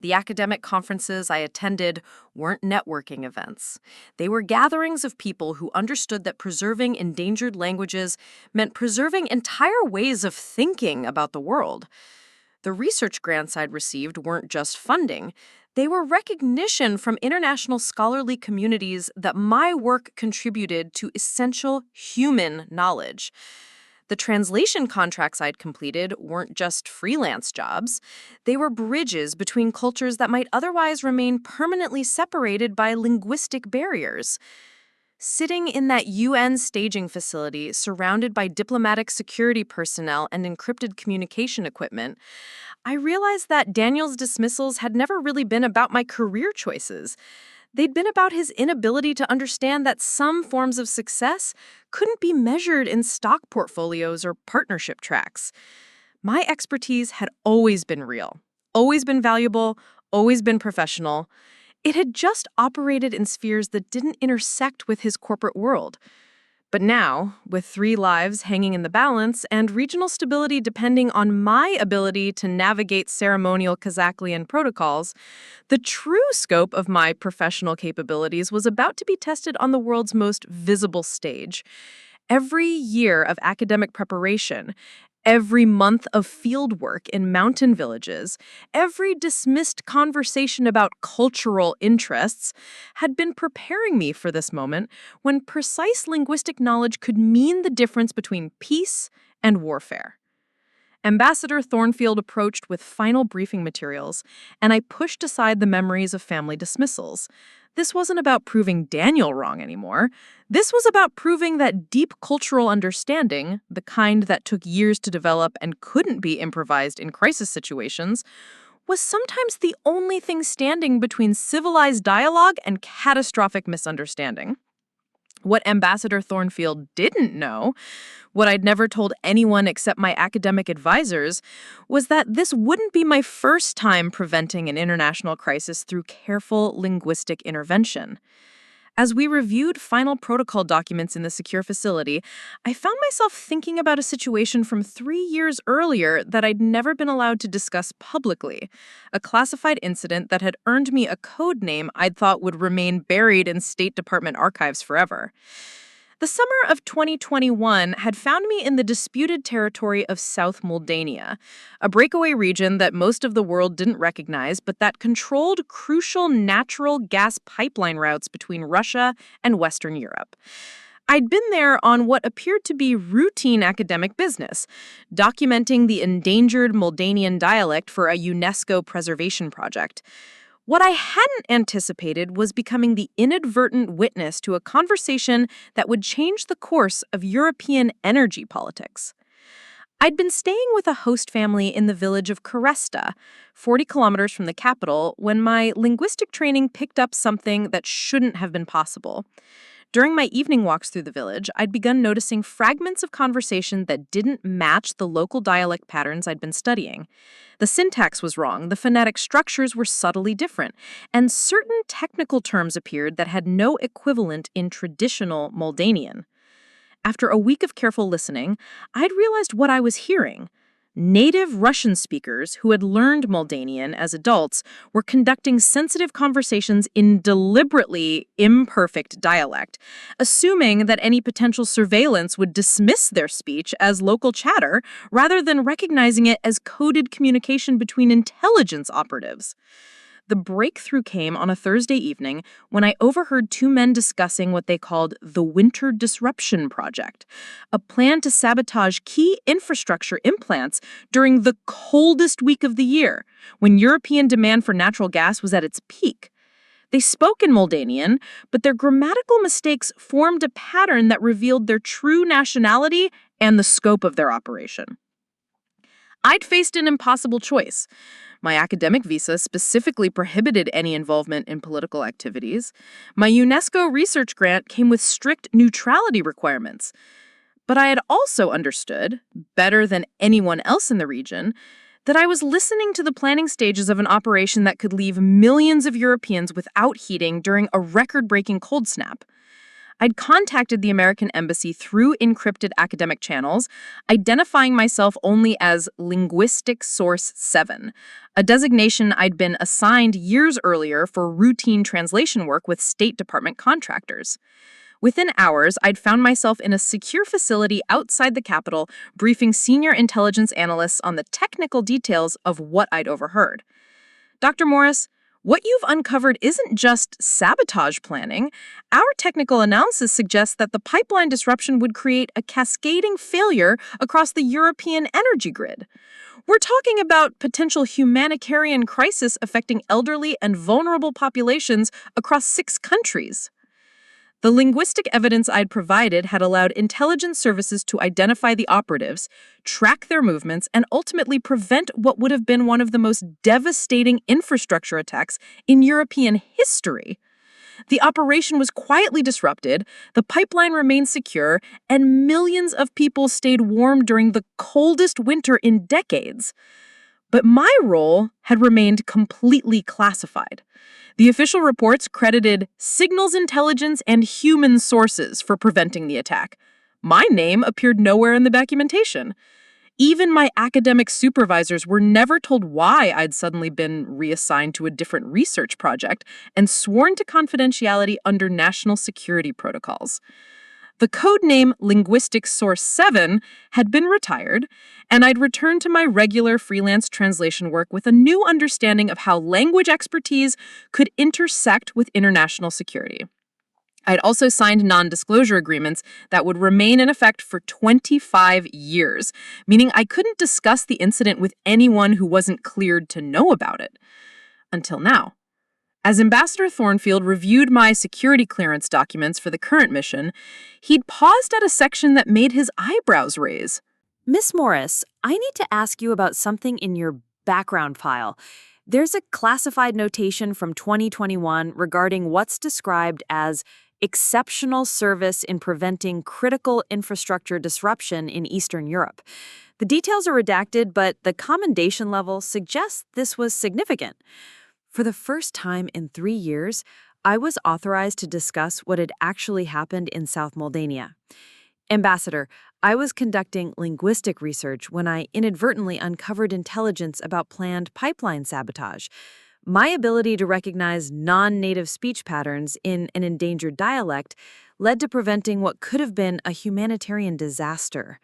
The academic conferences I attended weren't networking events. They were gatherings of people who understood that preserving endangered languages meant preserving entire ways of thinking about the world. The research grants I'd received weren't just funding. They were recognition from international scholarly communities that my work contributed to essential human knowledge. The translation contracts I'd completed weren't just freelance jobs. They were bridges between cultures that might otherwise remain permanently separated by linguistic barriers. Sitting in that UN staging facility, surrounded by diplomatic security personnel and encrypted communication equipment, I realized that Daniel's dismissals had never really been about my career choices. They'd been about his inability to understand that some forms of success couldn't be measured in stock portfolios or partnership tracks. My expertise had always been real, always been valuable, always been professional. It had just operated in spheres that didn't intersect with his corporate world. But now, with 3 lives hanging in the balance and regional stability depending on my ability to navigate ceremonial Kazaklian protocols, the true scope of my professional capabilities was about to be tested on the world's most visible stage. Every year of academic preparation, every month of field work in mountain villages, every dismissed conversation about cultural interests had been preparing me for this moment when precise linguistic knowledge could mean the difference between peace and warfare. Ambassador Thornfield approached with final briefing materials, and I pushed aside the memories of family dismissals. This wasn't about proving Daniel wrong anymore. This was about proving that deep cultural understanding, the kind that took years to develop and couldn't be improvised in crisis situations, was sometimes the only thing standing between civilized dialogue and catastrophic misunderstanding. What Ambassador Thornfield didn't know, what I'd never told anyone except my academic advisors, was that this wouldn't be my first time preventing an international crisis through careful linguistic intervention. As we reviewed final protocol documents in the secure facility, I found myself thinking about a situation from 3 years earlier that I'd never been allowed to discuss publicly, a classified incident that had earned me a code name I'd thought would remain buried in State Department archives forever. The summer of 2021 had found me in the disputed territory of South Moldania, a breakaway region that most of the world didn't recognize, but that controlled crucial natural gas pipeline routes between Russia and Western Europe. I'd been there on what appeared to be routine academic business, documenting the endangered Moldanian dialect for a UNESCO preservation project. What I hadn't anticipated was becoming the inadvertent witness to a conversation that would change the course of European energy politics. I'd been staying with a host family in the village of Cresta, 40 kilometers from the capital, when my linguistic training picked up something that shouldn't have been possible. During my evening walks through the village, I'd begun noticing fragments of conversation that didn't match the local dialect patterns I'd been studying. The syntax was wrong, the phonetic structures were subtly different, and certain technical terms appeared that had no equivalent in traditional Moldanian. After a week of careful listening, I'd realized what I was hearing. Native Russian speakers who had learned Moldanian as adults were conducting sensitive conversations in deliberately imperfect dialect, assuming that any potential surveillance would dismiss their speech as local chatter rather than recognizing it as coded communication between intelligence operatives. The breakthrough came on a Thursday evening when I overheard two men discussing what they called the Winter Disruption Project, a plan to sabotage key infrastructure implants during the coldest week of the year, when European demand for natural gas was at its peak. They spoke in Moldanian, but their grammatical mistakes formed a pattern that revealed their true nationality and the scope of their operation. I'd faced an impossible choice. My academic visa specifically prohibited any involvement in political activities. My UNESCO research grant came with strict neutrality requirements. But I had also understood, better than anyone else in the region, that I was listening to the planning stages of an operation that could leave millions of Europeans without heating during a record-breaking cold snap. I'd contacted the American embassy through encrypted academic channels, identifying myself only as Linguistic Source 7, a designation I'd been assigned years earlier for routine translation work with State Department contractors. Within hours, I'd found myself in a secure facility outside the Capitol, briefing senior intelligence analysts on the technical details of what I'd overheard. Dr. Morris, what you've uncovered isn't just sabotage planning. Our technical analysis suggests that the pipeline disruption would create a cascading failure across the European energy grid. We're talking about potential humanitarian crisis affecting elderly and vulnerable populations across 6 countries. The linguistic evidence I'd provided had allowed intelligence services to identify the operatives, track their movements, and ultimately prevent what would have been one of the most devastating infrastructure attacks in European history. The operation was quietly disrupted, the pipeline remained secure, and millions of people stayed warm during the coldest winter in decades. But my role had remained completely classified. The official reports credited signals intelligence and human sources for preventing the attack. My name appeared nowhere in the documentation. Even my academic supervisors were never told why I'd suddenly been reassigned to a different research project and sworn to confidentiality under national security protocols. The code name Linguistic Source 7 had been retired, and I'd returned to my regular freelance translation work with a new understanding of how language expertise could intersect with international security. I'd also signed non-disclosure agreements that would remain in effect for 25 years, meaning I couldn't discuss the incident with anyone who wasn't cleared to know about it. Until now. As Ambassador Thornfield reviewed my security clearance documents for the current mission, he'd paused at a section that made his eyebrows raise. Miss Morris, I need to ask you about something in your background file. There's a classified notation from 2021 regarding what's described as exceptional service in preventing critical infrastructure disruption in Eastern Europe. The details are redacted, but the commendation level suggests this was significant. For the first time in 3 years, I was authorized to discuss what had actually happened in South Moldania. Ambassador, I was conducting linguistic research when I inadvertently uncovered intelligence about planned pipeline sabotage. My ability to recognize non-native speech patterns in an endangered dialect led to preventing what could have been a humanitarian disaster.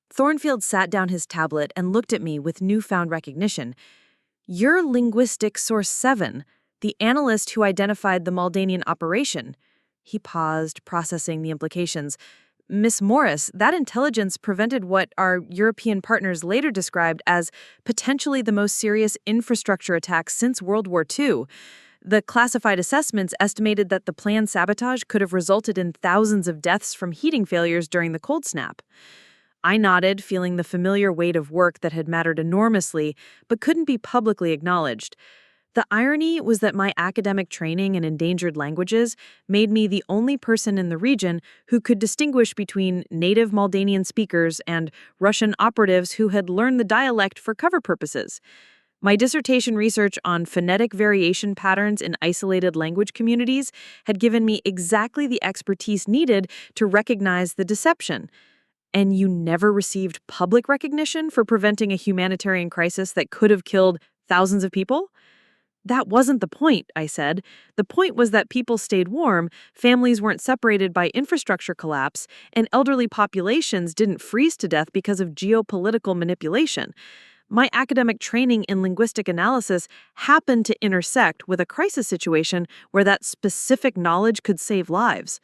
Thornfield sat down his tablet and looked at me with newfound recognition. You're Linguistic Source 7, the analyst who identified the Moldanian operation. He paused, processing the implications. Miss Morris, that intelligence prevented what our European partners later described as potentially the most serious infrastructure attack since World War II. The classified assessments estimated that the planned sabotage could have resulted in thousands of deaths from heating failures during the cold snap. I nodded, feeling the familiar weight of work that had mattered enormously, but couldn't be publicly acknowledged. The irony was that my academic training in endangered languages made me the only person in the region who could distinguish between native Moldanian speakers and Russian operatives who had learned the dialect for cover purposes. My dissertation research on phonetic variation patterns in isolated language communities had given me exactly the expertise needed to recognize the deception. and you never received public recognition for preventing a humanitarian crisis that could have killed thousands of people? That wasn't the point, I said. The point was that people stayed warm, families weren't separated by infrastructure collapse, and elderly populations didn't freeze to death because of geopolitical manipulation. My academic training in linguistic analysis happened to intersect with a crisis situation where that specific knowledge could save lives.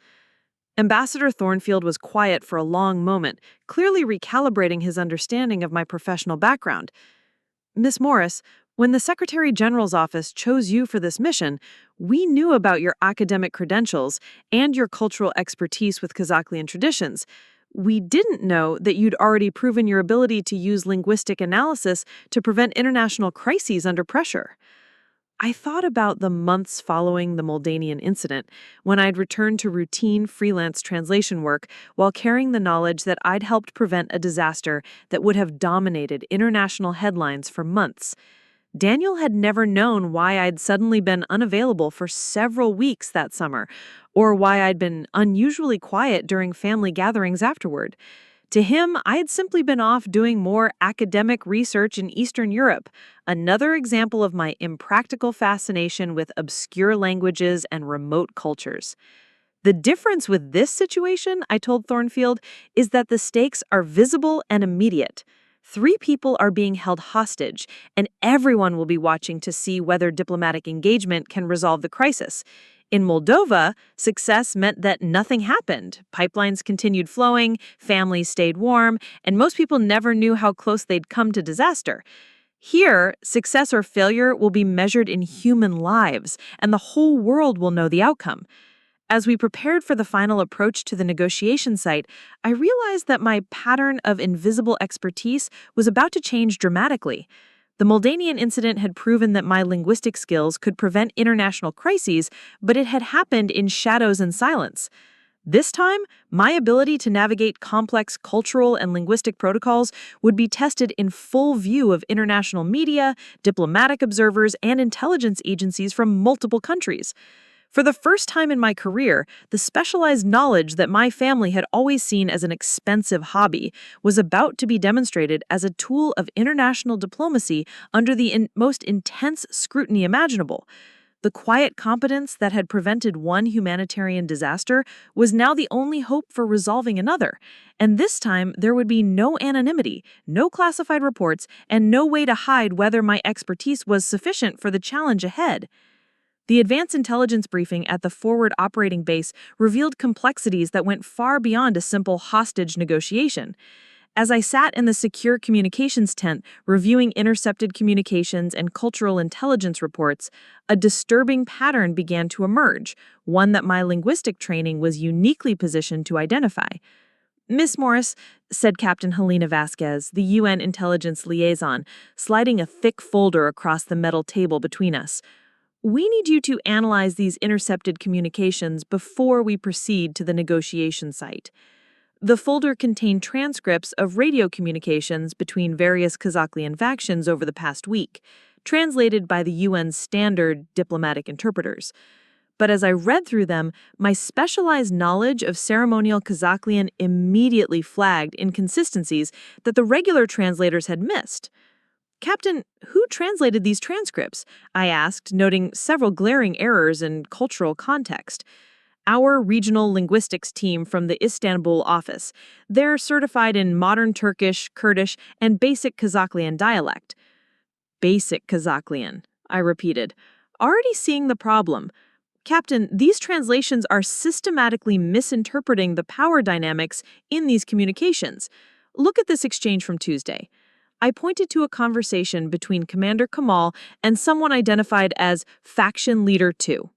Ambassador Thornfield was quiet for a long moment, clearly recalibrating his understanding of my professional background. Miss Morris, when the Secretary General's office chose you for this mission, we knew about your academic credentials and your cultural expertise with Kazaklian traditions. We didn't know that you'd already proven your ability to use linguistic analysis to prevent international crises under pressure. I thought about the months following the Moldanian incident, when I'd returned to routine freelance translation work while carrying the knowledge that I'd helped prevent a disaster that would have dominated international headlines for months. Daniel had never known why I'd suddenly been unavailable for several weeks that summer, or why I'd been unusually quiet during family gatherings afterward. To him, I had simply been off doing more academic research in Eastern Europe, another example of my impractical fascination with obscure languages and remote cultures. The difference with this situation, I told Thornfield, is that the stakes are visible and immediate. 3 people are being held hostage, and everyone will be watching to see whether diplomatic engagement can resolve the crisis. In Moldova, success meant that nothing happened. Pipelines continued flowing, families stayed warm, and most people never knew how close they'd come to disaster. Here, success or failure will be measured in human lives, and the whole world will know the outcome. As we prepared for the final approach to the negotiation site, I realized that my pattern of invisible expertise was about to change dramatically. The Moldanian incident had proven that my linguistic skills could prevent international crises, but it had happened in shadows and silence. This time, my ability to navigate complex cultural and linguistic protocols would be tested in full view of international media, diplomatic observers, and intelligence agencies from multiple countries. For the first time in my career, the specialized knowledge that my family had always seen as an expensive hobby was about to be demonstrated as a tool of international diplomacy under the most intense scrutiny imaginable. The quiet competence that had prevented one humanitarian disaster was now the only hope for resolving another. And this time, there would be no anonymity, no classified reports, and no way to hide whether my expertise was sufficient for the challenge ahead. The advance intelligence briefing at the forward operating base revealed complexities that went far beyond a simple hostage negotiation. As I sat in the secure communications tent reviewing intercepted communications and cultural intelligence reports, a disturbing pattern began to emerge, one that my linguistic training was uniquely positioned to identify. Miss Morris, said Captain Helena Vasquez, the UN intelligence liaison, sliding a thick folder across the metal table between us, we need you to analyze these intercepted communications before we proceed to the negotiation site. The folder contained transcripts of radio communications between various Kazaklian factions over the past week, translated by the UN's standard diplomatic interpreters. But as I read through them, my specialized knowledge of ceremonial Kazaklian immediately flagged inconsistencies that the regular translators had missed. Captain, who translated these transcripts? I asked, noting several glaring errors in cultural context. Our regional linguistics team from the Istanbul office. They're certified in modern Turkish, Kurdish, and basic Kazaklian dialect. Basic Kazaklian, I repeated, already seeing the problem. Captain, these translations are systematically misinterpreting the power dynamics in these communications. Look at this exchange from Tuesday. I pointed to a conversation between Commander Kamal and someone identified as Faction Leader 2.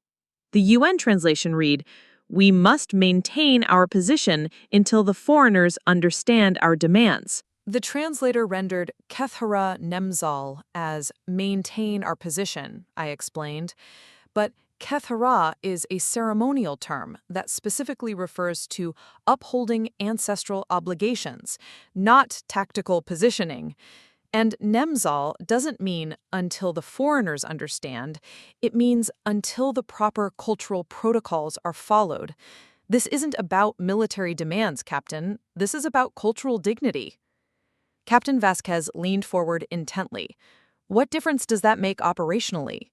The UN translation read, "We must maintain our position until the foreigners understand our demands." The translator rendered Kethara Nemzal as maintain our position, I explained. But Kethara is a ceremonial term that specifically refers to upholding ancestral obligations, not tactical positioning. And Nemzal doesn't mean until the foreigners understand, it means until the proper cultural protocols are followed. This isn't about military demands, Captain. This is about cultural dignity. Captain Vasquez leaned forward intently. What difference does that make operationally?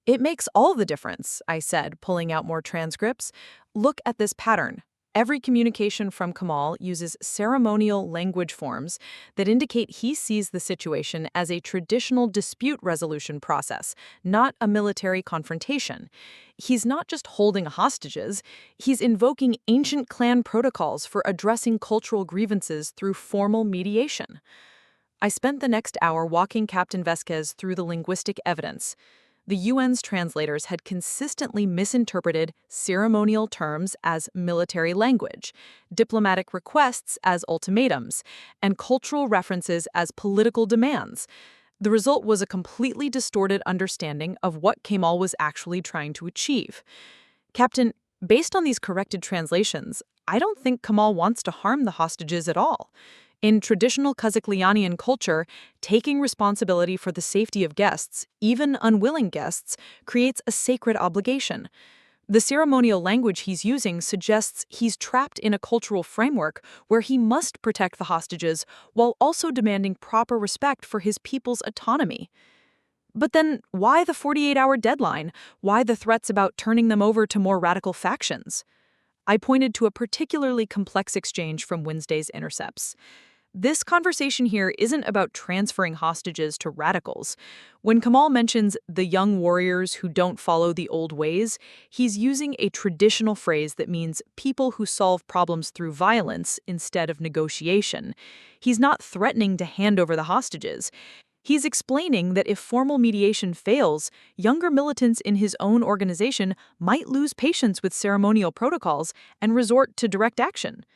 It makes all the difference, I said, pulling out more transcripts. Look at this pattern. Every communication from Kamal uses ceremonial language forms that indicate he sees the situation as a traditional dispute resolution process, not a military confrontation. He's not just holding hostages, he's invoking ancient clan protocols for addressing cultural grievances through formal mediation. I spent the next hour walking Captain Vasquez through the linguistic evidence. The UN's translators had consistently misinterpreted ceremonial terms as military language, diplomatic requests as ultimatums, and cultural references as political demands. The result was a completely distorted understanding of what Kemal was actually trying to achieve. Captain, based on these corrected translations, I don't think Kemal wants to harm the hostages at all. In traditional Kazakhlianian culture, taking responsibility for the safety of guests, even unwilling guests, creates a sacred obligation. The ceremonial language he's using suggests he's trapped in a cultural framework where he must protect the hostages while also demanding proper respect for his people's autonomy. But then, why the 48-hour deadline? Why the threats about turning them over to more radical factions? I pointed to a particularly complex exchange from Wednesday's intercepts. This conversation here isn't about transferring hostages to radicals. When Kemal mentions the young warriors who don't follow the old ways, he's using a traditional phrase that means people who solve problems through violence instead of negotiation. He's not threatening to hand over the hostages. He's explaining that if formal mediation fails, younger militants in his own organization might lose patience with ceremonial protocols and resort to direct action.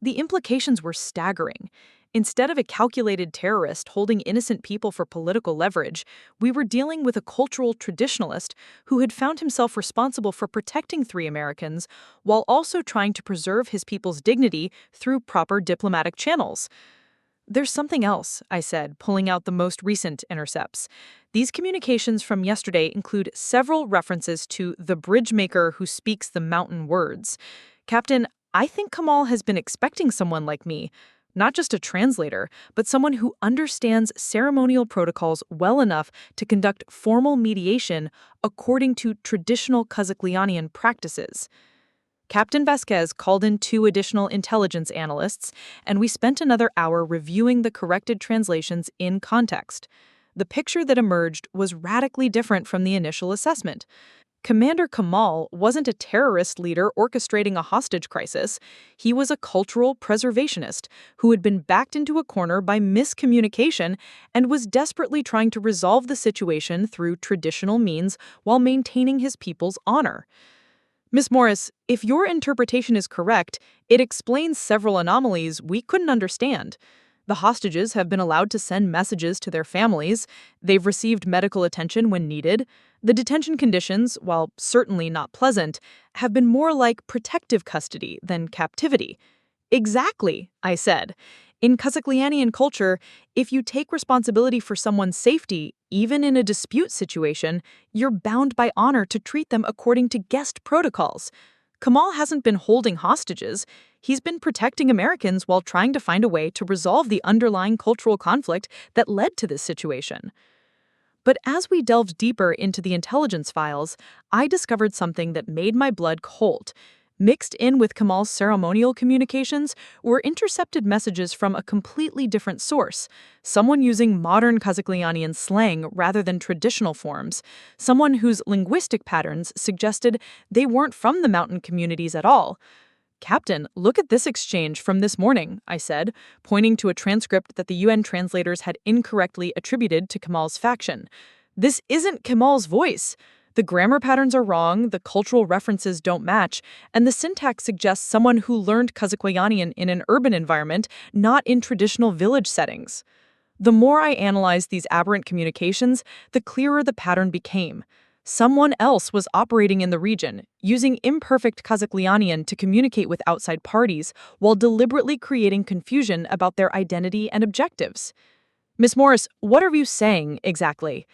The implications were staggering. Instead of a calculated terrorist holding innocent people for political leverage, we were dealing with a cultural traditionalist who had found himself responsible for protecting 3 Americans while also trying to preserve his people's dignity through proper diplomatic channels. There's something else, I said, pulling out the most recent intercepts. These communications from yesterday include several references to the bridge maker who speaks the mountain words. Captain, I think Kemal has been expecting someone like me, not just a translator, but someone who understands ceremonial protocols well enough to conduct formal mediation according to traditional Kazakhlianian practices. Captain Vasquez called in 2 additional intelligence analysts, and we spent another hour reviewing the corrected translations in context. The picture that emerged was radically different from the initial assessment. Commander Kemal wasn't a terrorist leader orchestrating a hostage crisis. He was a cultural preservationist who had been backed into a corner by miscommunication and was desperately trying to resolve the situation through traditional means while maintaining his people's honor. Ms. Morris, if your interpretation is correct, it explains several anomalies we couldn't understand. The hostages have been allowed to send messages to their families. They've received medical attention when needed. The detention conditions, while certainly not pleasant, have been more like protective custody than captivity. Exactly, I said. In Kazakhlianian culture, if you take responsibility for someone's safety, even in a dispute situation, you're bound by honor to treat them according to guest protocols. Kemal hasn't been holding hostages. He's been protecting Americans while trying to find a way to resolve the underlying cultural conflict that led to this situation. But as we delved deeper into the intelligence files, I discovered something that made my blood cold. Mixed in with Kemal's ceremonial communications were intercepted messages from a completely different source, someone using modern Kazakhlianian slang rather than traditional forms, someone whose linguistic patterns suggested they weren't from the mountain communities at all. Captain, look at this exchange from this morning, I said, pointing to a transcript that the UN translators had incorrectly attributed to Kemal's faction. This isn't Kemal's voice. The grammar patterns are wrong, the cultural references don't match, and the syntax suggests someone who learned Kazakhlianian in an urban environment, not in traditional village settings. The more I analyzed these aberrant communications, the clearer the pattern became. Someone else was operating in the region, using imperfect Kazakhlianian to communicate with outside parties while deliberately creating confusion about their identity and objectives. Ms. Morris, what are you saying exactly?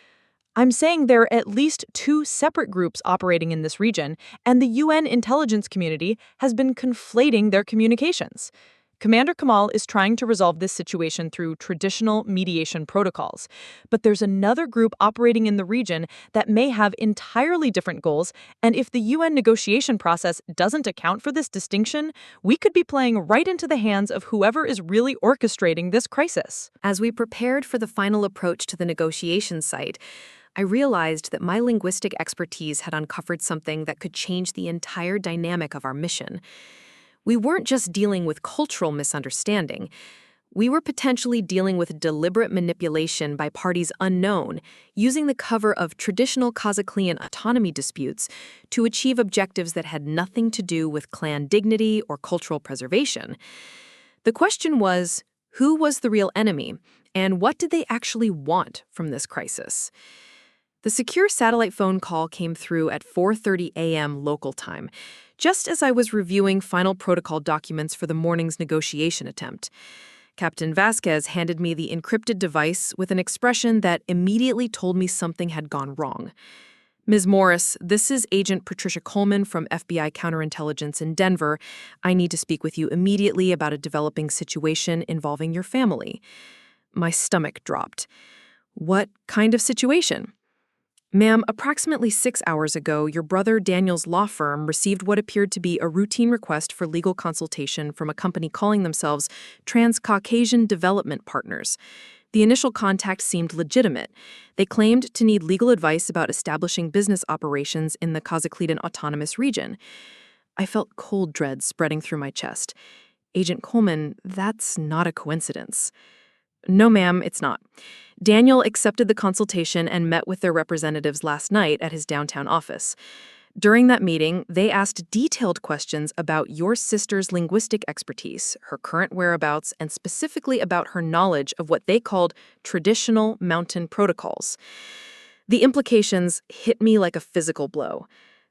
I'm saying there are at least two separate groups operating in this region, and the UN intelligence community has been conflating their communications. Commander Kamal is trying to resolve this situation through traditional mediation protocols. But there's another group operating in the region that may have entirely different goals, and if the UN negotiation process doesn't account for this distinction, we could be playing right into the hands of whoever is really orchestrating this crisis. As we prepared for the final approach to the negotiation site, I realized that my linguistic expertise had uncovered something that could change the entire dynamic of our mission. We weren't just dealing with cultural misunderstanding. We were potentially dealing with deliberate manipulation by parties unknown, using the cover of traditional Kazaklian autonomy disputes to achieve objectives that had nothing to do with clan dignity or cultural preservation. The question was, who was the real enemy, and what did they actually want from this crisis? The secure satellite phone call came through at 4:30 a.m. local time, just as I was reviewing final protocol documents for the morning's negotiation attempt. Captain Vasquez handed me the encrypted device with an expression that immediately told me something had gone wrong. Ms. Morris, this is Agent Patricia Coleman from FBI Counterintelligence in Denver. I need to speak with you immediately about a developing situation involving your family. My stomach dropped. What kind of situation? Ma'am, approximately 6 hours ago, your brother Daniel's law firm received what appeared to be a routine request for legal consultation from a company calling themselves Trans-Caucasian Development Partners. The initial contact seemed legitimate. They claimed to need legal advice about establishing business operations in the Kazaklian Autonomous Region. I felt cold dread spreading through my chest. Agent Coleman, that's not a coincidence. No, ma'am, it's not. Daniel accepted the consultation and met with their representatives last night at his downtown office. During that meeting, they asked detailed questions about your sister's linguistic expertise, her current whereabouts, and specifically about her knowledge of what they called traditional mountain protocols. The implications hit me like a physical blow.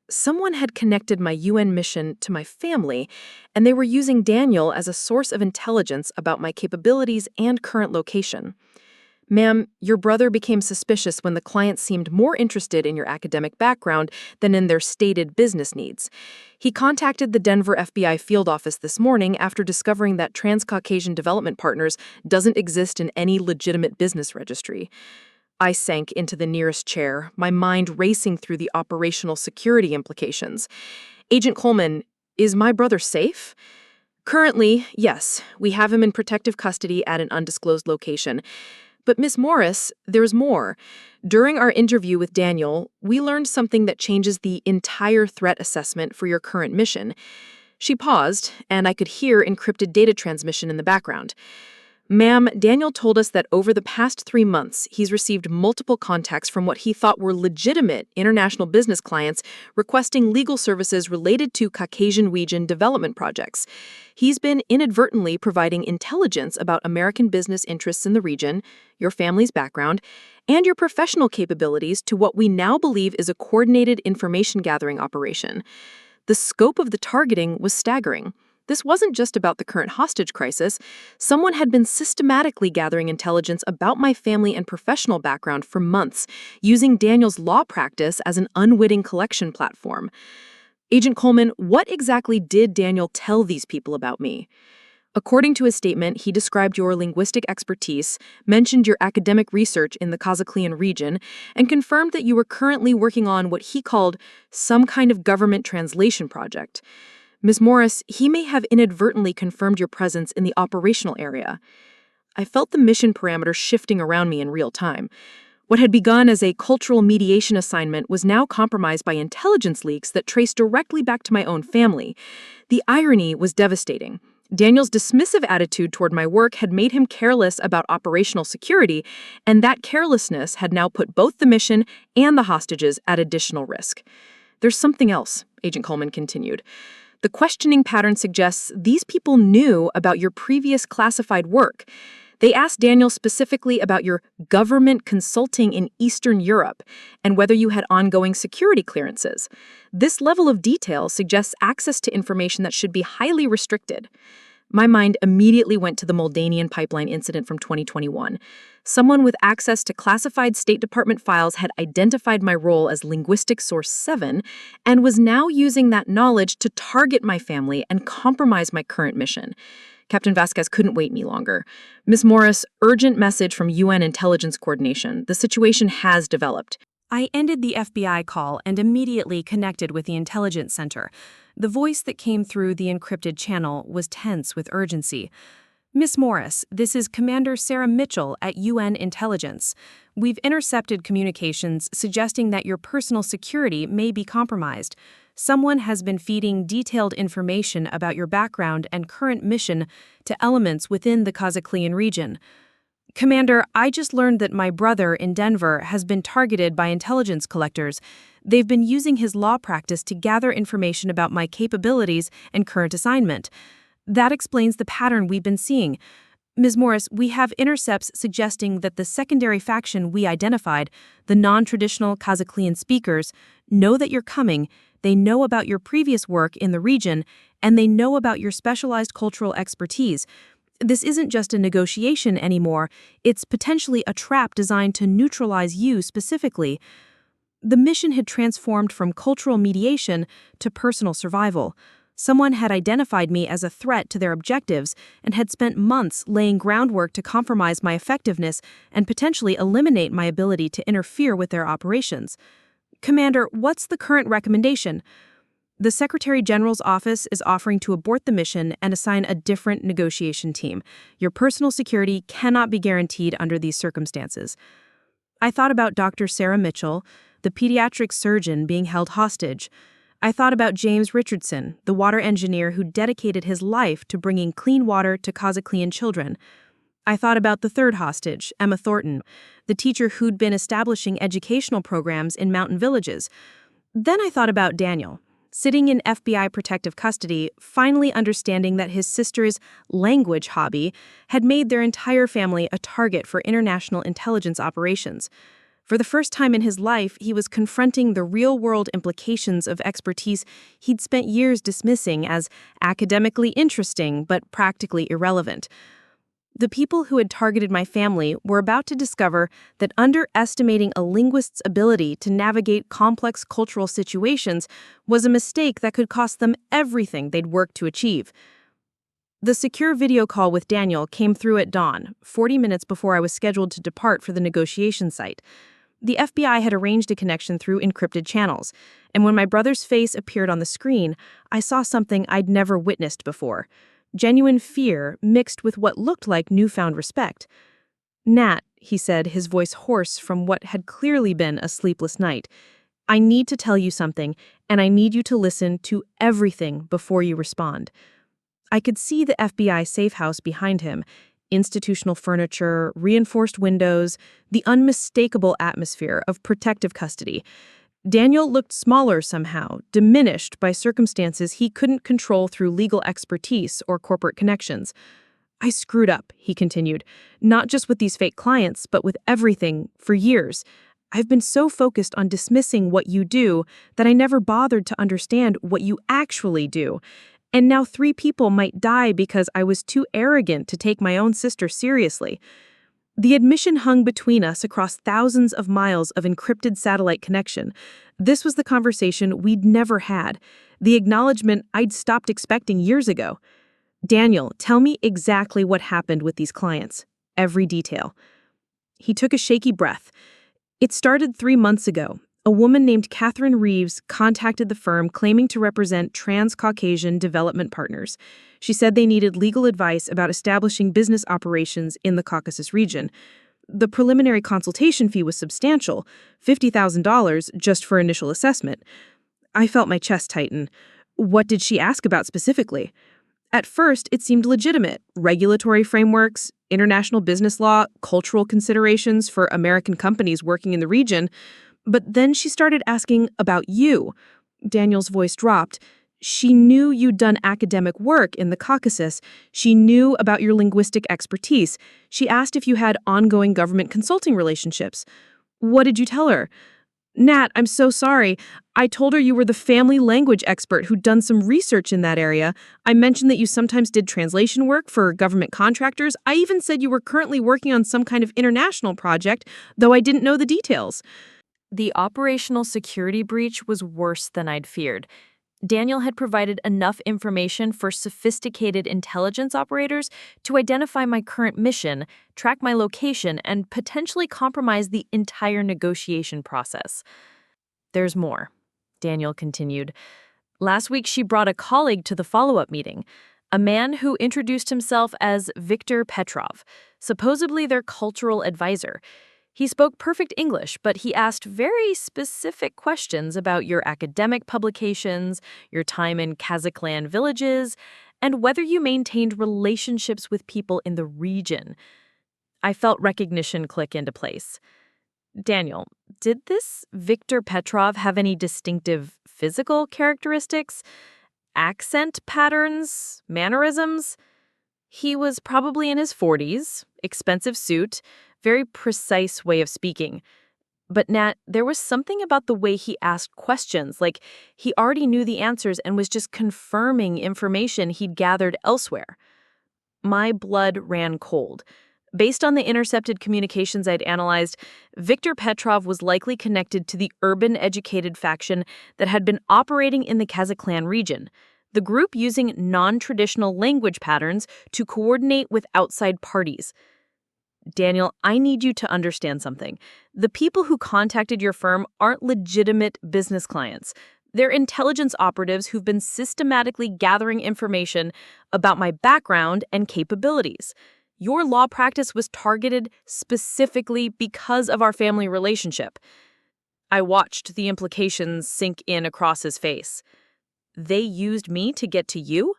Someone had connected my UN mission to my family, and they were using Daniel as a source of intelligence about my capabilities and current location. Ma'am, your brother became suspicious when the client seemed more interested in your academic background than in their stated business needs. He contacted the Denver FBI field office this morning after discovering that Trans-Caucasian Development Partners doesn't exist in any legitimate business registry. I sank into the nearest chair, my mind racing through the operational security implications. Agent Coleman, is my brother safe? Currently, yes, we have him in protective custody at an undisclosed location. But Miss Morris, there's more. During our interview with Daniel, we learned something that changes the entire threat assessment for your current mission. She paused, and I could hear encrypted data transmission in the background. Ma'am, Daniel told us that over the past 3 months, he's received multiple contacts from what he thought were legitimate international business clients requesting legal services related to Caucasian region development projects. He's been inadvertently providing intelligence about American business interests in the region, your family's background, and your professional capabilities to what we now believe is a coordinated information gathering operation. The scope of the targeting was staggering. This wasn't just about the current hostage crisis. Someone had been systematically gathering intelligence about my family and professional background for months, using Daniel's law practice as an unwitting collection platform. Agent Coleman, what exactly did Daniel tell these people about me? According to his statement, he described your linguistic expertise, mentioned your academic research in the Kazaklian region, and confirmed that you were currently working on what he called some kind of government translation project. Ms. Morris, he may have inadvertently confirmed your presence in the operational area. I felt the mission parameters shifting around me in real time. What had begun as a cultural mediation assignment was now compromised by intelligence leaks that traced directly back to my own family. The irony was devastating. Daniel's dismissive attitude toward my work had made him careless about operational security, and that carelessness had now put both the mission and the hostages at additional risk. There's something else, Agent Coleman continued. The questioning pattern suggests these people knew about your previous classified work. They asked Daniel specifically about your government consulting in Eastern Europe and whether you had ongoing security clearances. This level of detail suggests access to information that should be highly restricted. My mind immediately went to the Moldanian pipeline incident from 2021. Someone with access to classified State Department files had identified my role as linguistic source 7 and was now using that knowledge to target my family and compromise my current mission. Captain Vasquez couldn't wait any longer. Ms. Morris, urgent message from UN Intelligence Coordination. The situation has developed. I ended the FBI call and immediately connected with the intelligence center. The voice that came through the encrypted channel was tense with urgency. Miss Morris, this is Commander Sarah Mitchell at UN Intelligence. We've intercepted communications suggesting that your personal security may be compromised. Someone has been feeding detailed information about your background and current mission to elements within the Kazakhstan region. Commander, I just learned that my brother in Denver has been targeted by intelligence collectors. They've been using his law practice to gather information about my capabilities and current assignment. That explains the pattern we've been seeing. Ms. Morris, we have intercepts suggesting that the secondary faction we identified, the non-traditional Kazakhstan speakers, know that you're coming, they know about your previous work in the region, and they know about your specialized cultural expertise. This isn't just a negotiation anymore, it's potentially a trap designed to neutralize you specifically. The mission had transformed from cultural mediation to personal survival. Someone had identified me as a threat to their objectives and had spent months laying groundwork to compromise my effectiveness and potentially eliminate my ability to interfere with their operations. Commander, what's the current recommendation? The Secretary General's office is offering to abort the mission and assign a different negotiation team. Your personal security cannot be guaranteed under these circumstances. I thought about Dr. Sarah Mitchell, the pediatric surgeon being held hostage. I thought about James Richardson, the water engineer who dedicated his life to bringing clean water to Kazakhstan children. I thought about the third hostage, Emma Thornton, the teacher who'd been establishing educational programs in mountain villages. Then I thought about Daniel, sitting in FBI protective custody, finally understanding that his sister's language hobby had made their entire family a target for international intelligence operations. For the first time in his life, he was confronting the real-world implications of expertise he'd spent years dismissing as academically interesting but practically irrelevant. The people who had targeted my family were about to discover that underestimating a linguist's ability to navigate complex cultural situations was a mistake that could cost them everything they'd worked to achieve. The secure video call with Daniel came through at dawn, 40 minutes before I was scheduled to depart for the negotiation site. The FBI had arranged a connection through encrypted channels, and when my brother's face appeared on the screen, I saw something I'd never witnessed before. Genuine fear mixed with what looked like newfound respect. "Nat," he said, his voice hoarse from what had clearly been a sleepless night, "I need to tell you something, and I need you to listen to everything before you respond." I could see the FBI safe house behind him, institutional furniture, reinforced windows, the unmistakable atmosphere of protective custody. Daniel looked smaller somehow, diminished by circumstances he couldn't control through legal expertise or corporate connections. "I screwed up," he continued, "not just with these fake clients, but with everything, for years. I've been so focused on dismissing what you do that I never bothered to understand what you actually do. And now 3 people might die because I was too arrogant to take my own sister seriously." The admission hung between us across thousands of miles of encrypted satellite connection. This was the conversation we'd never had, the acknowledgement I'd stopped expecting years ago. "Daniel, tell me exactly what happened with these clients. Every detail." He took a shaky breath. "It started 3 months ago. A woman named Catherine Reeves contacted the firm claiming to represent Trans-Caucasian Development Partners. She said they needed legal advice about establishing business operations in the Caucasus region. The preliminary consultation fee was substantial, $50,000 just for initial assessment. I felt my chest tighten. What did she ask about specifically? At first, it seemed legitimate. Regulatory frameworks, international business law, cultural considerations for American companies working in the region. But then she started asking about you." Daniel's voice dropped. "She knew you'd done academic work in the Caucasus. She knew about your linguistic expertise. She asked if you had ongoing government consulting relationships. What did you tell her?" Nat, I'm so sorry. I told her you were the family language expert who'd done some research in that area. I mentioned that you sometimes did translation work for government contractors. I even said you were currently working on some kind of international project, though I didn't know the details. The operational security breach was worse than I'd feared. Daniel had provided enough information for sophisticated intelligence operators to identify my current mission, track my location, and potentially compromise the entire negotiation process. There's more, Daniel continued. Last week, she brought a colleague to the follow-up meeting, a man who introduced himself as Viktor Petrov, supposedly their cultural advisor. He spoke perfect English, but he asked very specific questions about your academic publications, your time in Kazakh villages, and whether you maintained relationships with people in the region. I felt recognition click into place. Daniel, did this Viktor Petrov have any distinctive physical characteristics? Accent patterns? Mannerisms? He was probably in his 40s, expensive suit, very precise way of speaking. But Nat, there was something about the way he asked questions, like he already knew the answers and was just confirming information he'd gathered elsewhere. My blood ran cold. Based on the intercepted communications I'd analyzed, Viktor Petrov was likely connected to the urban educated faction that had been operating in the Kazakh region, the group using non-traditional language patterns to coordinate with outside parties. Daniel, I need you to understand something. The people who contacted your firm aren't legitimate business clients. They're intelligence operatives who've been systematically gathering information about my background and capabilities. Your law practice was targeted specifically because of our family relationship. I watched the implications sink in across his face. They used me to get to you?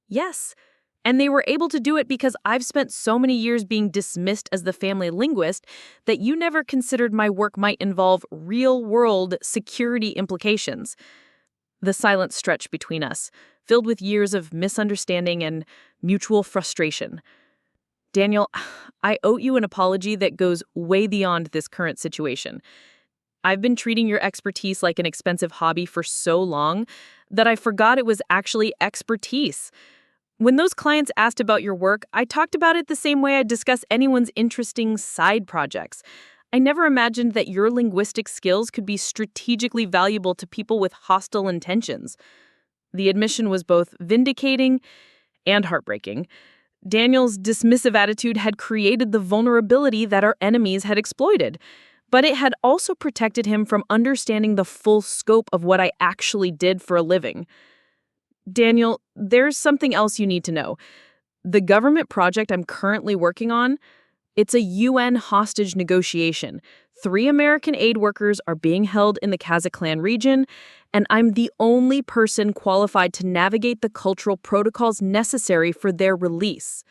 Yes. And they were able to do it because I've spent so many years being dismissed as the family linguist that you never considered my work might involve real-world security implications. The silence stretched between us, filled with years of misunderstanding and mutual frustration. Daniel, I owe you an apology that goes way beyond this current situation. I've been treating your expertise like an expensive hobby for so long that I forgot it was actually expertise. When those clients asked about your work, I talked about it the same way I'd discuss anyone's interesting side projects. I never imagined that your linguistic skills could be strategically valuable to people with hostile intentions. The admission was both vindicating and heartbreaking. Daniel's dismissive attitude had created the vulnerability that our enemies had exploited, but it had also protected him from understanding the full scope of what I actually did for a living. Daniel, there's something else you need to know. The government project I'm currently working on, it's a UN hostage negotiation. 3 American aid workers are being held in the Kazakh region, and I'm the only person qualified to navigate the cultural protocols necessary for their release.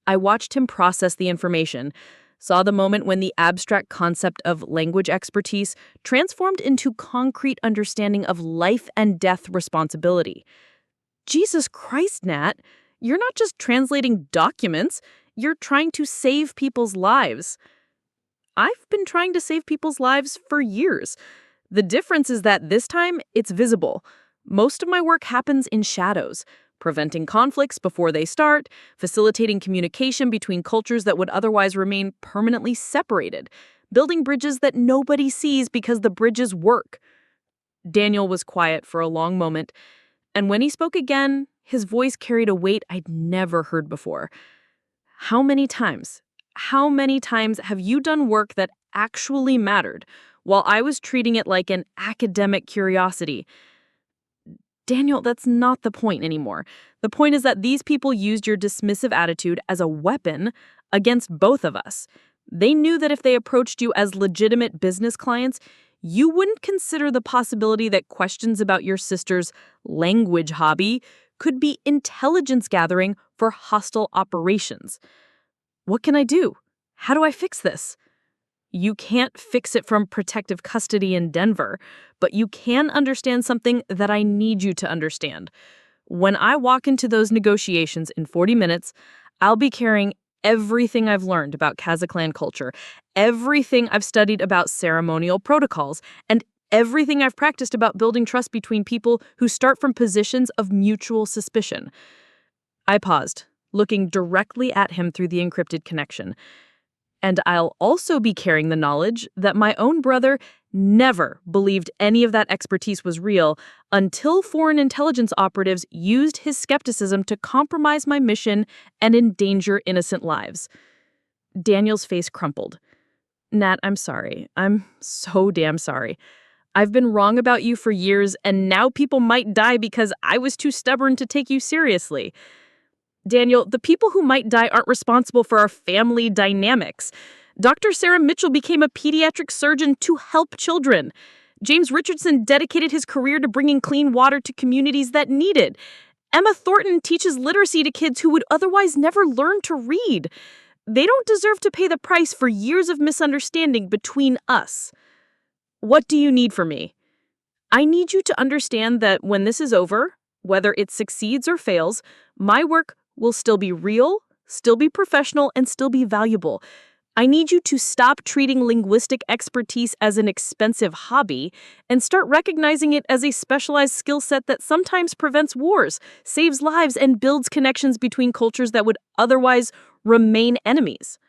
I watched him process the information, saw the moment when the abstract concept of language expertise transformed into concrete understanding of life and death responsibility. Jesus Christ, Nat, you're not just translating documents, you're trying to save people's lives. I've been trying to save people's lives for years. The difference is that this time, it's visible. Most of my work happens in shadows, preventing conflicts before they start, facilitating communication between cultures that would otherwise remain permanently separated, building bridges that nobody sees because the bridges work. Daniel was quiet for a long moment, and when he spoke again, his voice carried a weight I'd never heard before. How many times have you done work that actually mattered while I was treating it like an academic curiosity? Daniel, that's not the point anymore. The point is that these people used your dismissive attitude as a weapon against both of us. They knew that if they approached you as legitimate business clients, you wouldn't consider the possibility that questions about your sister's language hobby could be intelligence gathering for hostile operations. What can I do? How do I fix this? You can't fix it from protective custody in Denver, but you can understand something that I need you to understand. When I walk into those negotiations in 40 minutes, I'll be carrying everything I've learned about Kazakh culture, everything I've studied about ceremonial protocols, and everything I've practiced about building trust between people who start from positions of mutual suspicion. I paused, looking directly at him through the encrypted connection. And I'll also be carrying the knowledge that my own brother never believed any of that expertise was real until foreign intelligence operatives used his skepticism to compromise my mission and endanger innocent lives. Daniel's face crumpled. Nat, I'm sorry. I'm so damn sorry. I've been wrong about you for years, and now people might die because I was too stubborn to take you seriously. Daniel, the people who might die aren't responsible for our family dynamics. Dr. Sarah Mitchell became a pediatric surgeon to help children. James Richardson dedicated his career to bringing clean water to communities that need it. Emma Thornton teaches literacy to kids who would otherwise never learn to read. They don't deserve to pay the price for years of misunderstanding between us. What do you need from me? I need you to understand that when this is over, whether it succeeds or fails, my work will still be real, still be professional, and still be valuable. I need you to stop treating linguistic expertise as an expensive hobby and start recognizing it as a specialized skill set that sometimes prevents wars, saves lives, and builds connections between cultures that would otherwise remain enemies.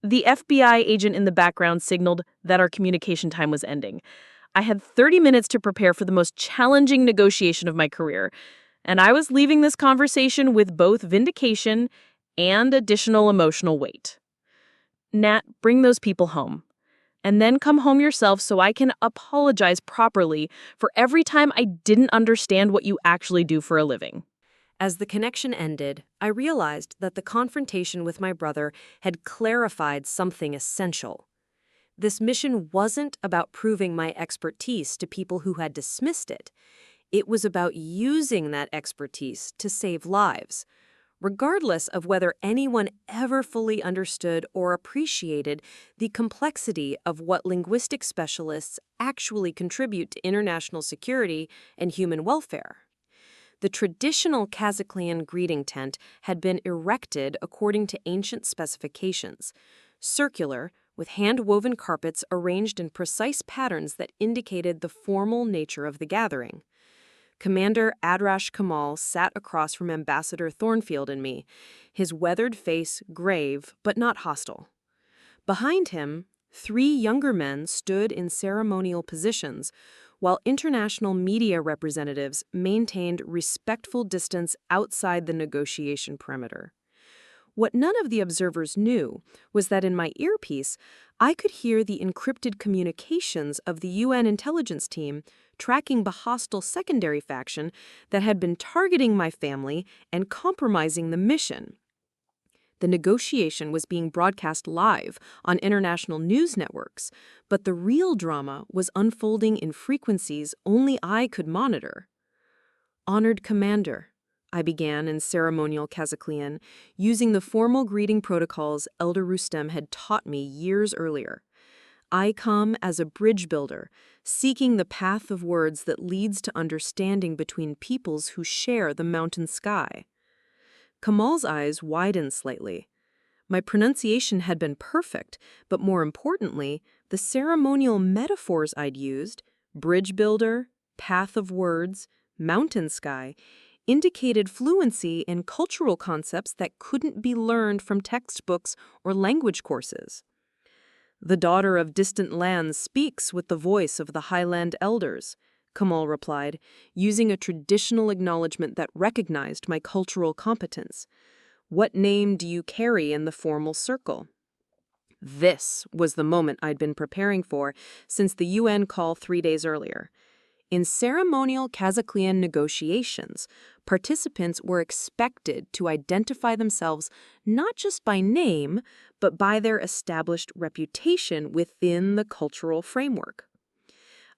The FBI agent in the background signaled that our communication time was ending. I had 30 minutes to prepare for the most challenging negotiation of my career, and I was leaving this conversation with both vindication and additional emotional weight. Nat, bring those people home. And then come home yourself so I can apologize properly for every time I didn't understand what you actually do for a living. As the connection ended, I realized that the confrontation with my brother had clarified something essential. This mission wasn't about proving my expertise to people who had dismissed it. It was about using that expertise to save lives, regardless of whether anyone ever fully understood or appreciated the complexity of what linguistic specialists actually contribute to international security and human welfare. The traditional Kazakh greeting tent had been erected according to ancient specifications, circular, with hand-woven carpets arranged in precise patterns that indicated the formal nature of the gathering. Commander Adrash Kamal sat across from Ambassador Thornfield and me, his weathered face grave but not hostile. Behind him, 3 younger men stood in ceremonial positions, while international media representatives maintained respectful distance outside the negotiation perimeter. What none of the observers knew was that in my earpiece, I could hear the encrypted communications of the UN intelligence team tracking the hostile secondary faction that had been targeting my family and compromising the mission. The negotiation was being broadcast live on international news networks, but the real drama was unfolding in frequencies only I could monitor. Honored Commander, I began in ceremonial Kazakhlian, using the formal greeting protocols Elder Rustem had taught me years earlier. I come as a bridge builder, seeking the path of words that leads to understanding between peoples who share the mountain sky. Kamal's eyes widened slightly. My pronunciation had been perfect, but more importantly, the ceremonial metaphors I'd used, bridge builder, path of words, mountain sky, indicated fluency in cultural concepts that couldn't be learned from textbooks or language courses. The daughter of distant lands speaks with the voice of the highland elders, Kamal replied, using a traditional acknowledgement that recognized my cultural competence. What name do you carry in the formal circle? This was the moment I'd been preparing for since the UN call 3 days earlier. In ceremonial Kazakhlian negotiations, participants were expected to identify themselves not just by name, but by their established reputation within the cultural framework.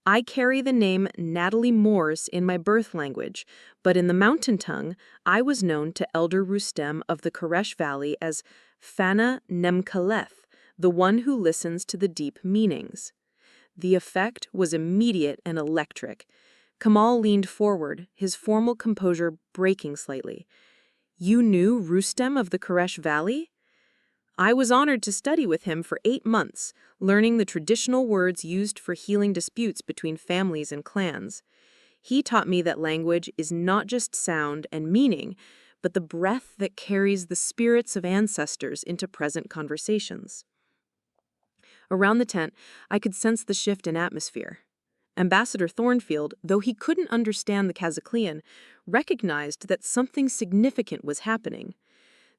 I carry the name Natalie Morres in my birth language, but in the mountain tongue, I was known to Elder Rustem of the Koresh Valley as Fana Nemkaleth, the one who listens to the deep meanings. The effect was immediate and electric. Kamal leaned forward, his formal composure breaking slightly. You knew Rustem of the Koresh Valley? I was honored to study with him for 8 months, learning the traditional words used for healing disputes between families and clans. He taught me that language is not just sound and meaning, but the breath that carries the spirits of ancestors into present conversations. Around the tent, I could sense the shift in atmosphere. Ambassador Thornfield, though he couldn't understand the Kazaklian, recognized that something significant was happening.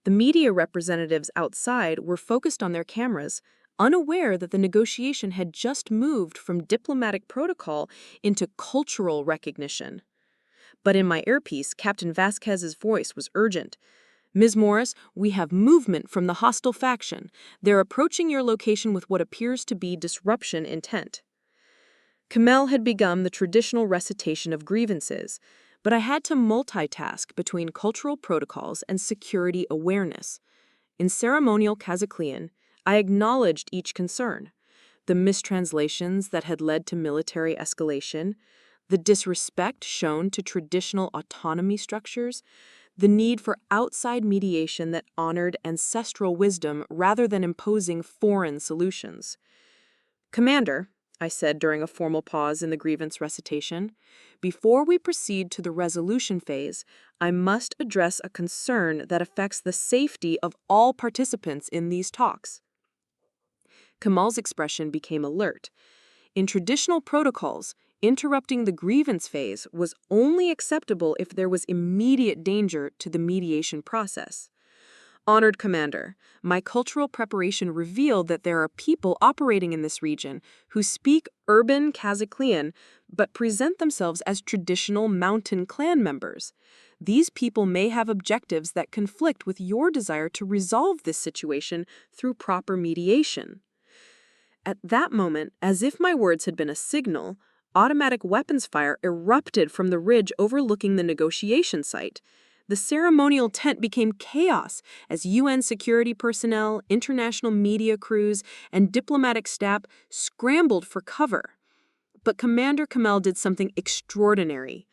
The media representatives outside were focused on their cameras, unaware that the negotiation had just moved from diplomatic protocol into cultural recognition. But in my earpiece, Captain Vasquez's voice was urgent. "Ms. Morris, we have movement from the hostile faction. They're approaching your location with what appears to be disruption intent." Kamel had begun the traditional recitation of grievances, but I had to multitask between cultural protocols and security awareness. In ceremonial Kazaklian, I acknowledged each concern: the mistranslations that had led to military escalation, the disrespect shown to traditional autonomy structures, the need for outside mediation that honored ancestral wisdom rather than imposing foreign solutions. "Commander," I said during a formal pause in the grievance recitation, "before we proceed to the resolution phase, I must address a concern that affects the safety of all participants in these talks." Kamal's expression became alert. In traditional protocols, interrupting the grievance phase was only acceptable if there was immediate danger to the mediation process. "Honored Commander, my cultural preparation revealed that there are people operating in this region who speak urban Kazaklian but present themselves as traditional mountain clan members. These people may have objectives that conflict with your desire to resolve this situation through proper mediation." At that moment, as if my words had been a signal, automatic weapons fire erupted from the ridge overlooking the negotiation site. The ceremonial tent became chaos as UN security personnel, international media crews, and diplomatic staff scrambled for cover. But Commander Kamel did something extraordinary.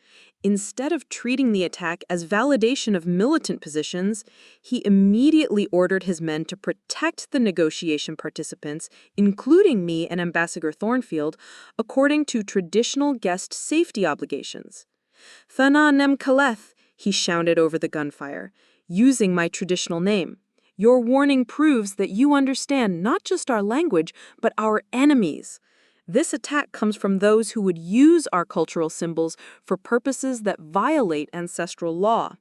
Instead of treating the attack as validation of militant positions, he immediately ordered his men to protect the negotiation participants, including me and Ambassador Thornfield, according to traditional guest safety obligations. "Thana Nem Kaleth," he shouted over the gunfire, using my traditional name. "Your warning proves that you understand not just our language, but our enemies. This attack comes from those who would use our cultural symbols for purposes that violate ancestral law."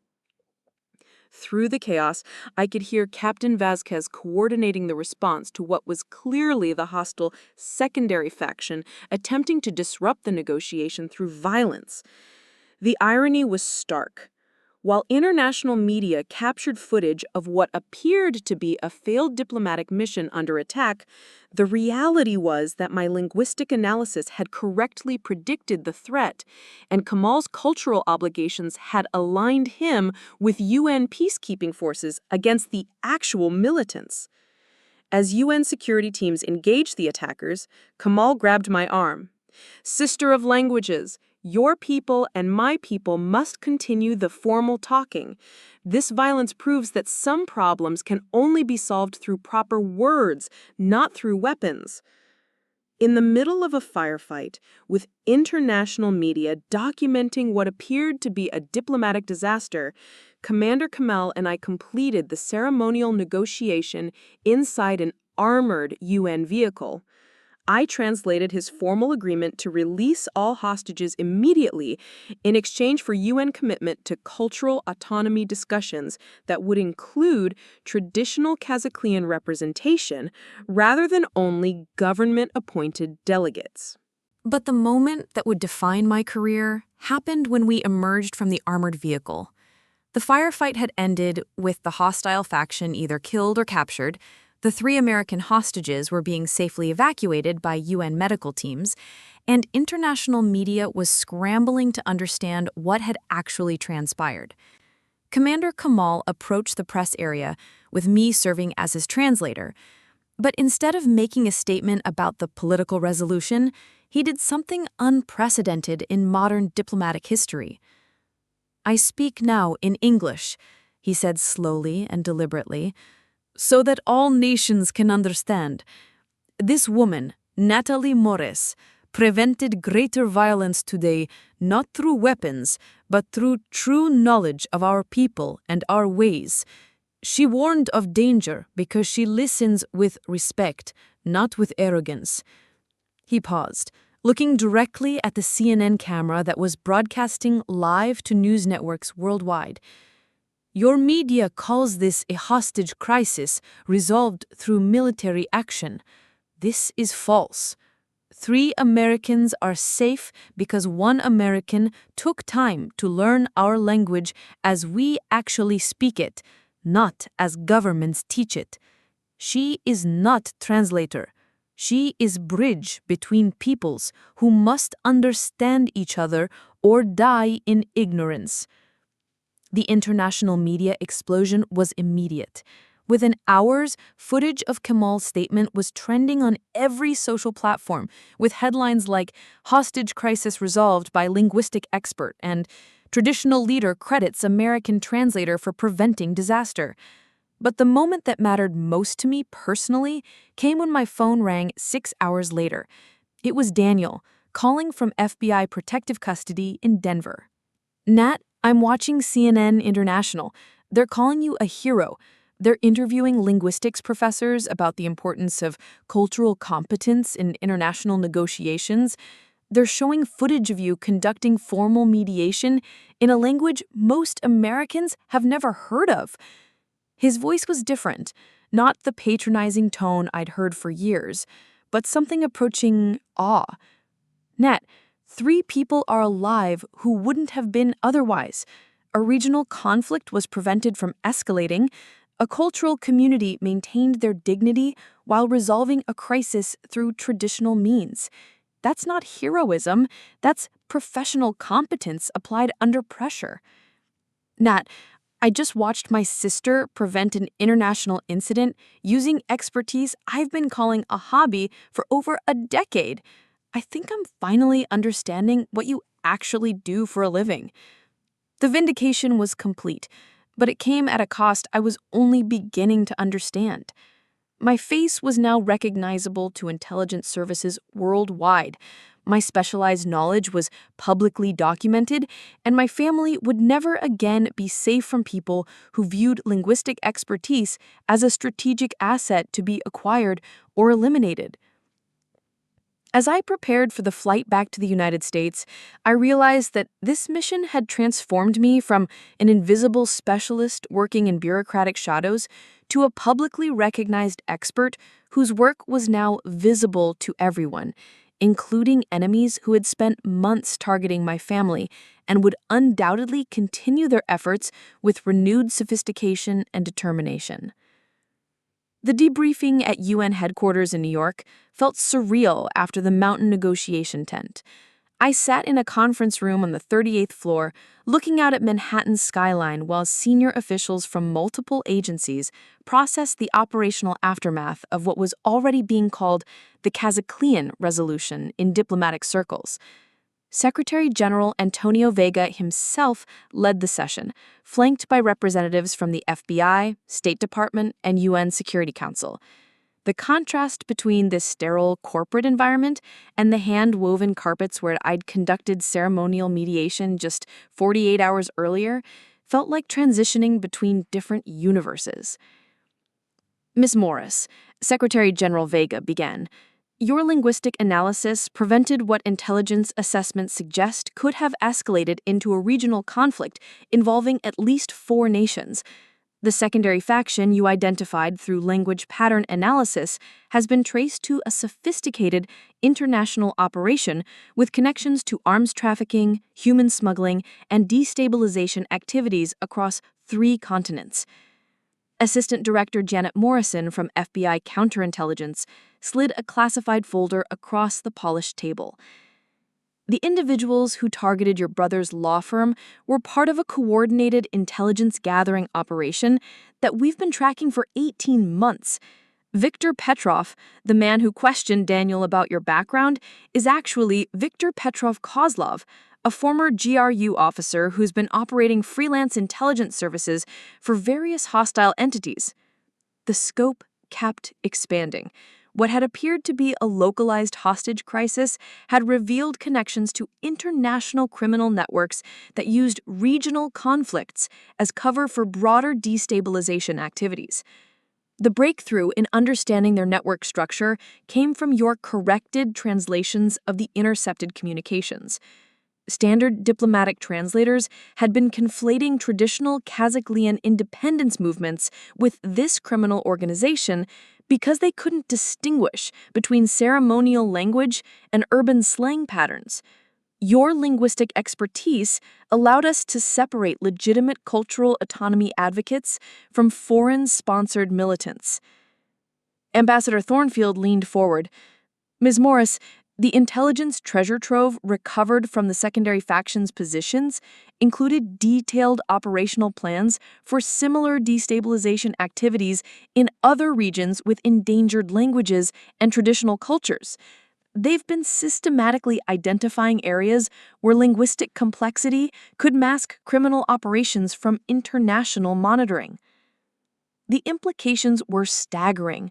Through the chaos, I could hear Captain Vasquez coordinating the response to what was clearly the hostile secondary faction attempting to disrupt the negotiation through violence. The irony was stark. While international media captured footage of what appeared to be a failed diplomatic mission under attack, the reality was that my linguistic analysis had correctly predicted the threat, and Kamal's cultural obligations had aligned him with UN peacekeeping forces against the actual militants. As UN security teams engaged the attackers, Kamal grabbed my arm. "Sister of languages, your people and my people must continue the formal talking. This violence proves that some problems can only be solved through proper words, not through weapons." In the middle of a firefight, with international media documenting what appeared to be a diplomatic disaster, Commander Kamal and I completed the ceremonial negotiation inside an armored UN vehicle. I translated his formal agreement to release all hostages immediately in exchange for UN commitment to cultural autonomy discussions that would include traditional Kazaklian representation rather than only government-appointed delegates. But the moment that would define my career happened when we emerged from the armored vehicle. The firefight had ended with the hostile faction either killed or captured. The 3 American hostages were being safely evacuated by UN medical teams, and international media was scrambling to understand what had actually transpired. Commander Kamal approached the press area, with me serving as his translator. But instead of making a statement about the political resolution, he did something unprecedented in modern diplomatic history. "I speak now in English," he said slowly and deliberately. so that all nations can understand. This woman, Natalie Morres, prevented greater violence today not through weapons, but through true knowledge of our people and our ways. She warned of danger because she listens with respect, not with arrogance. He paused, looking directly at the CNN camera that was broadcasting live to news networks worldwide. Your media calls this a hostage crisis resolved through military action. This is false. 3 Americans are safe because 1 American took time to learn our language as we actually speak it, not as governments teach it. She is not translator. She is bridge between peoples who must understand each other or die in ignorance. The international media explosion was immediate. Within hours, footage of Kemal's statement was trending on every social platform, with headlines like "Hostage Crisis Resolved by Linguistic Expert" and "Traditional Leader Credits American Translator for Preventing Disaster." But the moment that mattered most to me personally came when my phone rang 6 hours later. It was Daniel, calling from FBI protective custody in Denver. "Nat, I'm watching CNN International. They're calling you a hero. They're interviewing linguistics professors about the importance of cultural competence in international negotiations. They're showing footage of you conducting formal mediation in a language most Americans have never heard of." His voice was different, not the patronizing tone I'd heard for years, but something approaching awe. "Nat, 3 people are alive who wouldn't have been otherwise. A regional conflict was prevented from escalating. A cultural community maintained their dignity while resolving a crisis through traditional means. That's not heroism, that's professional competence applied under pressure." "Nat, I just watched my sister prevent an international incident using expertise I've been calling a hobby for over a decade. I think I'm finally understanding what you actually do for a living." The vindication was complete, but it came at a cost I was only beginning to understand. My face was now recognizable to intelligence services worldwide. My specialized knowledge was publicly documented, and my family would never again be safe from people who viewed linguistic expertise as a strategic asset to be acquired or eliminated. As I prepared for the flight back to the United States, I realized that this mission had transformed me from an invisible specialist working in bureaucratic shadows to a publicly recognized expert whose work was now visible to everyone, including enemies who had spent months targeting my family and would undoubtedly continue their efforts with renewed sophistication and determination. The debriefing at UN headquarters in New York felt surreal after the mountain negotiation tent. I sat in a conference room on the 38th floor, looking out at Manhattan's skyline while senior officials from multiple agencies processed the operational aftermath of what was already being called the Kazaklian Resolution in diplomatic circles. Secretary General Antonio Vega himself led the session, flanked by representatives from the FBI, State Department, and UN Security Council. The contrast between this sterile corporate environment and the hand-woven carpets where I'd conducted ceremonial mediation just 48 hours earlier felt like transitioning between different universes. "Ms. Morris," Secretary General Vega began, "your linguistic analysis prevented what intelligence assessments suggest could have escalated into a regional conflict involving at least 4 nations. The secondary faction you identified through language pattern analysis has been traced to a sophisticated international operation with connections to arms trafficking, human smuggling, and destabilization activities across 3 continents." Assistant Director Janet Morrison from FBI Counterintelligence slid a classified folder across the polished table. "The individuals who targeted your brother's law firm were part of a coordinated intelligence gathering operation that we've been tracking for 18 months. Viktor Petrov, the man who questioned Daniel about your background, is actually Viktor Petrov Kozlov, a former GRU officer who's been operating freelance intelligence services for various hostile entities." the scope kept expanding. What had appeared to be a localized hostage crisis had revealed connections to international criminal networks that used regional conflicts as cover for broader destabilization activities. The breakthrough in understanding their network structure came from your corrected translations of the intercepted communications. Standard diplomatic translators had been conflating traditional Kazakhlian independence movements with this criminal organization because they couldn't distinguish between ceremonial language and urban slang patterns. Your linguistic expertise allowed us to separate legitimate cultural autonomy advocates from foreign-sponsored militants. Ambassador Thornfield leaned forward. Ms. Morris, the intelligence treasure trove recovered from the secondary factions' positions included detailed operational plans for similar destabilization activities in other regions with endangered languages and traditional cultures. They've been systematically identifying areas where linguistic complexity could mask criminal operations from international monitoring. The implications were staggering.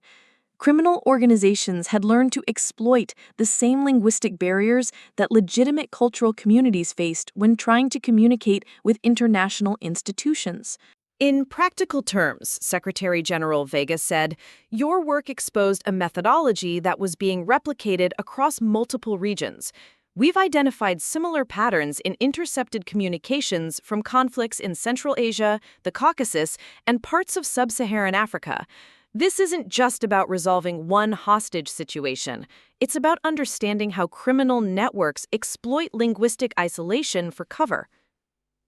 Criminal organizations had learned to exploit the same linguistic barriers that legitimate cultural communities faced when trying to communicate with international institutions. In practical terms, Secretary General Vega said, your work exposed a methodology that was being replicated across multiple regions. We've identified similar patterns in intercepted communications from conflicts in Central Asia, the Caucasus, and parts of sub-Saharan Africa. This isn't just about resolving one hostage situation. It's about understanding how criminal networks exploit linguistic isolation for cover.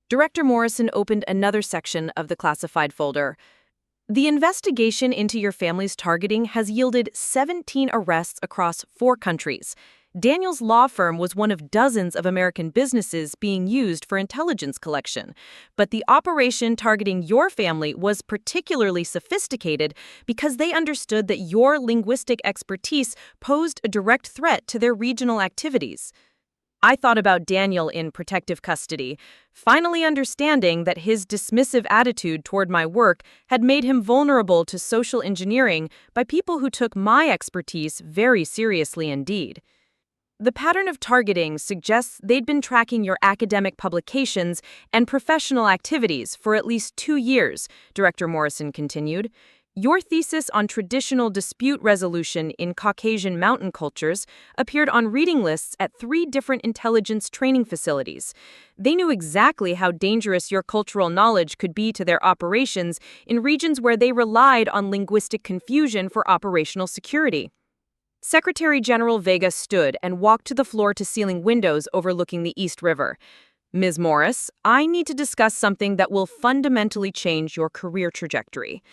Director Morrison opened another section of the classified folder. The investigation into your family's targeting has yielded 17 arrests across 4 countries. Daniel's law firm was one of dozens of American businesses being used for intelligence collection. But the operation targeting your family was particularly sophisticated because they understood that your linguistic expertise posed a direct threat to their regional activities. I thought about Daniel in protective custody, finally understanding that his dismissive attitude toward my work had made him vulnerable to social engineering by people who took my expertise very seriously indeed. The pattern of targeting suggests they'd been tracking your academic publications and professional activities for at least 2 years, Director Morrison continued. Your thesis on traditional dispute resolution in Caucasian mountain cultures appeared on reading lists at 3 different intelligence training facilities. They knew exactly how dangerous your cultural knowledge could be to their operations in regions where they relied on linguistic confusion for operational security. Secretary General Vega stood and walked to the floor-to-ceiling windows overlooking the East River. Ms. Morris, I need to discuss something that will fundamentally change your career trajectory.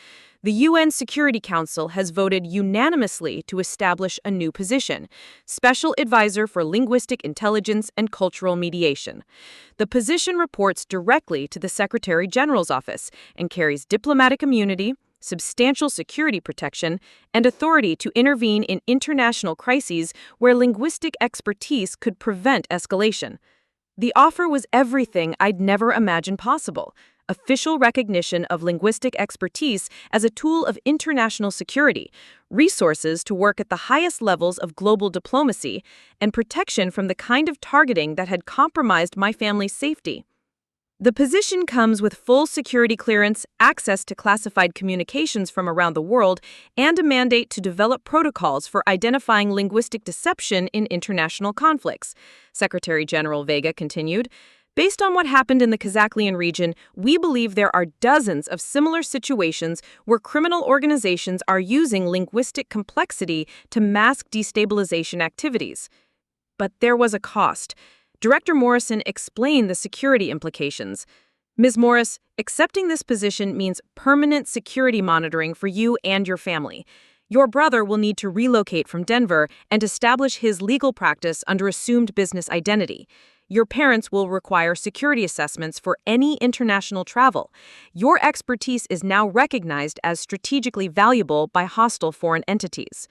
The UN Security Council has voted unanimously to establish a new position, Special Advisor for Linguistic Intelligence and Cultural Mediation. The position reports directly to the Secretary General's office and carries diplomatic immunity, substantial security protection, and authority to intervene in international crises where linguistic expertise could prevent escalation. The offer was everything I'd never imagined possible: official recognition of linguistic expertise as a tool of international security, resources to work at the highest levels of global diplomacy, and protection from the kind of targeting that had compromised my family's safety. The position comes with full security clearance, access to classified communications from around the world, and a mandate to develop protocols for identifying linguistic deception in international conflicts, Secretary General Vega continued. Based on what happened in the Kazakhlian region, we believe there are dozens of similar situations where criminal organizations are using linguistic complexity to mask destabilization activities. But there was a cost. Director Morrison explained the security implications. Ms. Morris, accepting this position means permanent security monitoring for you and your family. Your brother will need to relocate from Denver and establish his legal practice under assumed business identity. Your parents will require security assessments for any international travel. Your expertise is now recognized as strategically valuable by hostile foreign entities.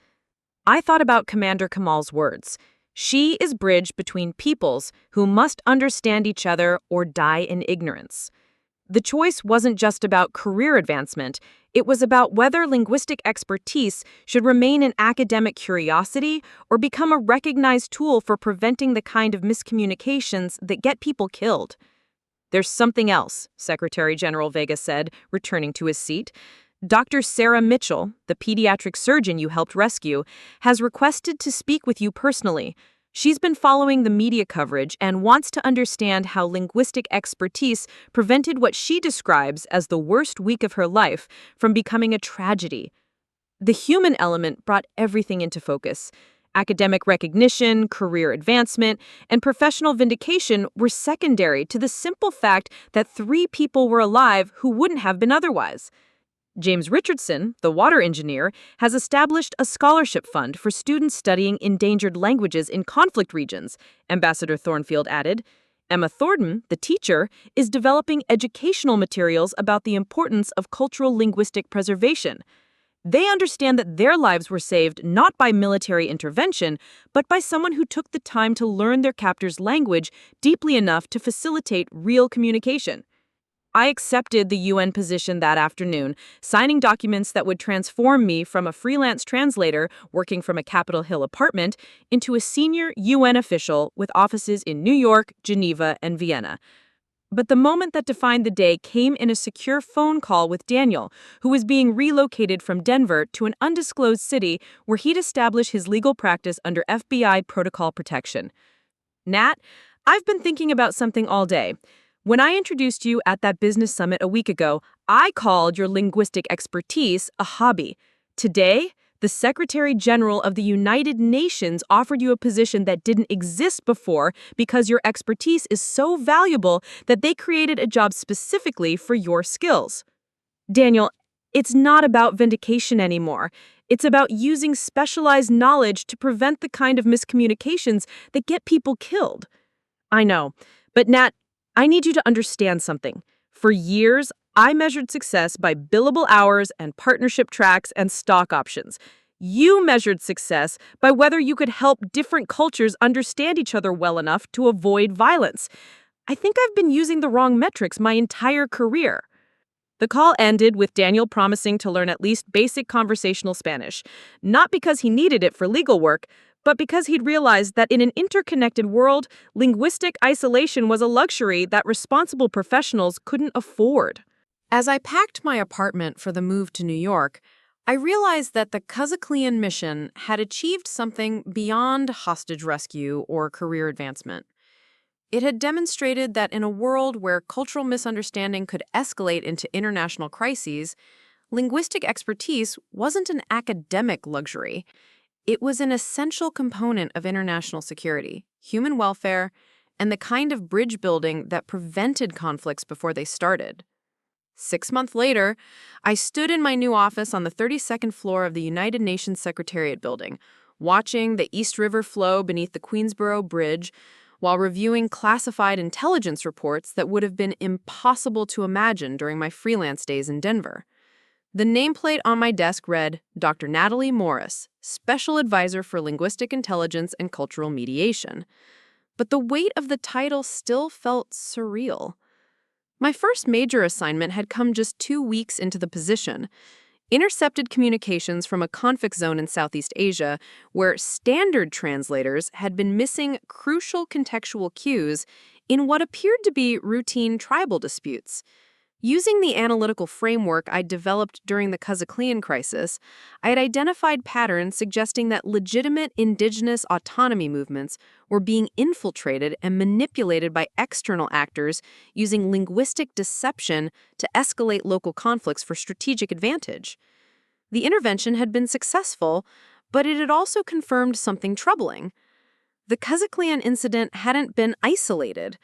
I thought about Commander Kamal's words. She is bridge between peoples who must understand each other or die in ignorance. The choice wasn't just about career advancement, it was about whether linguistic expertise should remain an academic curiosity or become a recognized tool for preventing the kind of miscommunications that get people killed. "There's something else," Secretary General Vega said, returning to his seat. "Dr. Sarah Mitchell, the pediatric surgeon you helped rescue, has requested to speak with you personally. She's been following the media coverage and wants to understand how linguistic expertise prevented what she describes as the worst week of her life from becoming a tragedy." The human element brought everything into focus. Academic recognition, career advancement, and professional vindication were secondary to the simple fact that 3 people were alive who wouldn't have been otherwise. James Richardson, the water engineer, has established a scholarship fund for students studying endangered languages in conflict regions, Ambassador Thornfield added. Emma Thornton, the teacher, is developing educational materials about the importance of cultural linguistic preservation. They understand that their lives were saved not by military intervention, but by someone who took the time to learn their captor's language deeply enough to facilitate real communication. I accepted the UN position that afternoon, signing documents that would transform me from a freelance translator working from a Capitol Hill apartment into a senior UN official with offices in New York, Geneva, and Vienna. But the moment that defined the day came in a secure phone call with Daniel, who was being relocated from Denver to an undisclosed city where he'd establish his legal practice under FBI protocol protection. "Nat, I've been thinking about something all day. When I introduced you at that business summit a week ago, I called your linguistic expertise a hobby. Today, the Secretary General of the United Nations offered you a position that didn't exist before because your expertise is so valuable that they created a job specifically for your skills." Daniel, it's not about vindication anymore. It's about using specialized knowledge to prevent the kind of miscommunications that get people killed. I know, but Nat, I need you to understand something. For years, I measured success by billable hours and partnership tracks and stock options. You measured success by whether you could help different cultures understand each other well enough to avoid violence. I think I've been using the wrong metrics my entire career. The call ended with Daniel promising to learn at least basic conversational Spanish, not because he needed it for legal work, but because he'd realized that in an interconnected world, linguistic isolation was a luxury that responsible professionals couldn't afford. As I packed my apartment for the move to New York, I realized that the Kazakhstan mission had achieved something beyond hostage rescue or career advancement. It had demonstrated that in a world where cultural misunderstanding could escalate into international crises, linguistic expertise wasn't an academic luxury. It was an essential component of international security, human welfare, and the kind of bridge building that prevented conflicts before they started. 6 months later, I stood in my new office on the 32nd floor of the United Nations Secretariat building, watching the East River flow beneath the Queensboro Bridge, while reviewing classified intelligence reports that would have been impossible to imagine during my freelance days in Denver. The nameplate on my desk read, Dr. Natalie Morres, Special Advisor for Linguistic Intelligence and Cultural Mediation. But the weight of the title still felt surreal. My first major assignment had come just 2 weeks into the position. Intercepted communications from a conflict zone in Southeast Asia, where standard translators had been missing crucial contextual cues in what appeared to be routine tribal disputes. Using the analytical framework I'd developed during the Kazakhstan crisis, I had identified patterns suggesting that legitimate indigenous autonomy movements were being infiltrated and manipulated by external actors using linguistic deception to escalate local conflicts for strategic advantage. The intervention had been successful, but it had also confirmed something troubling. The Kazakhstan incident hadn't been isolated.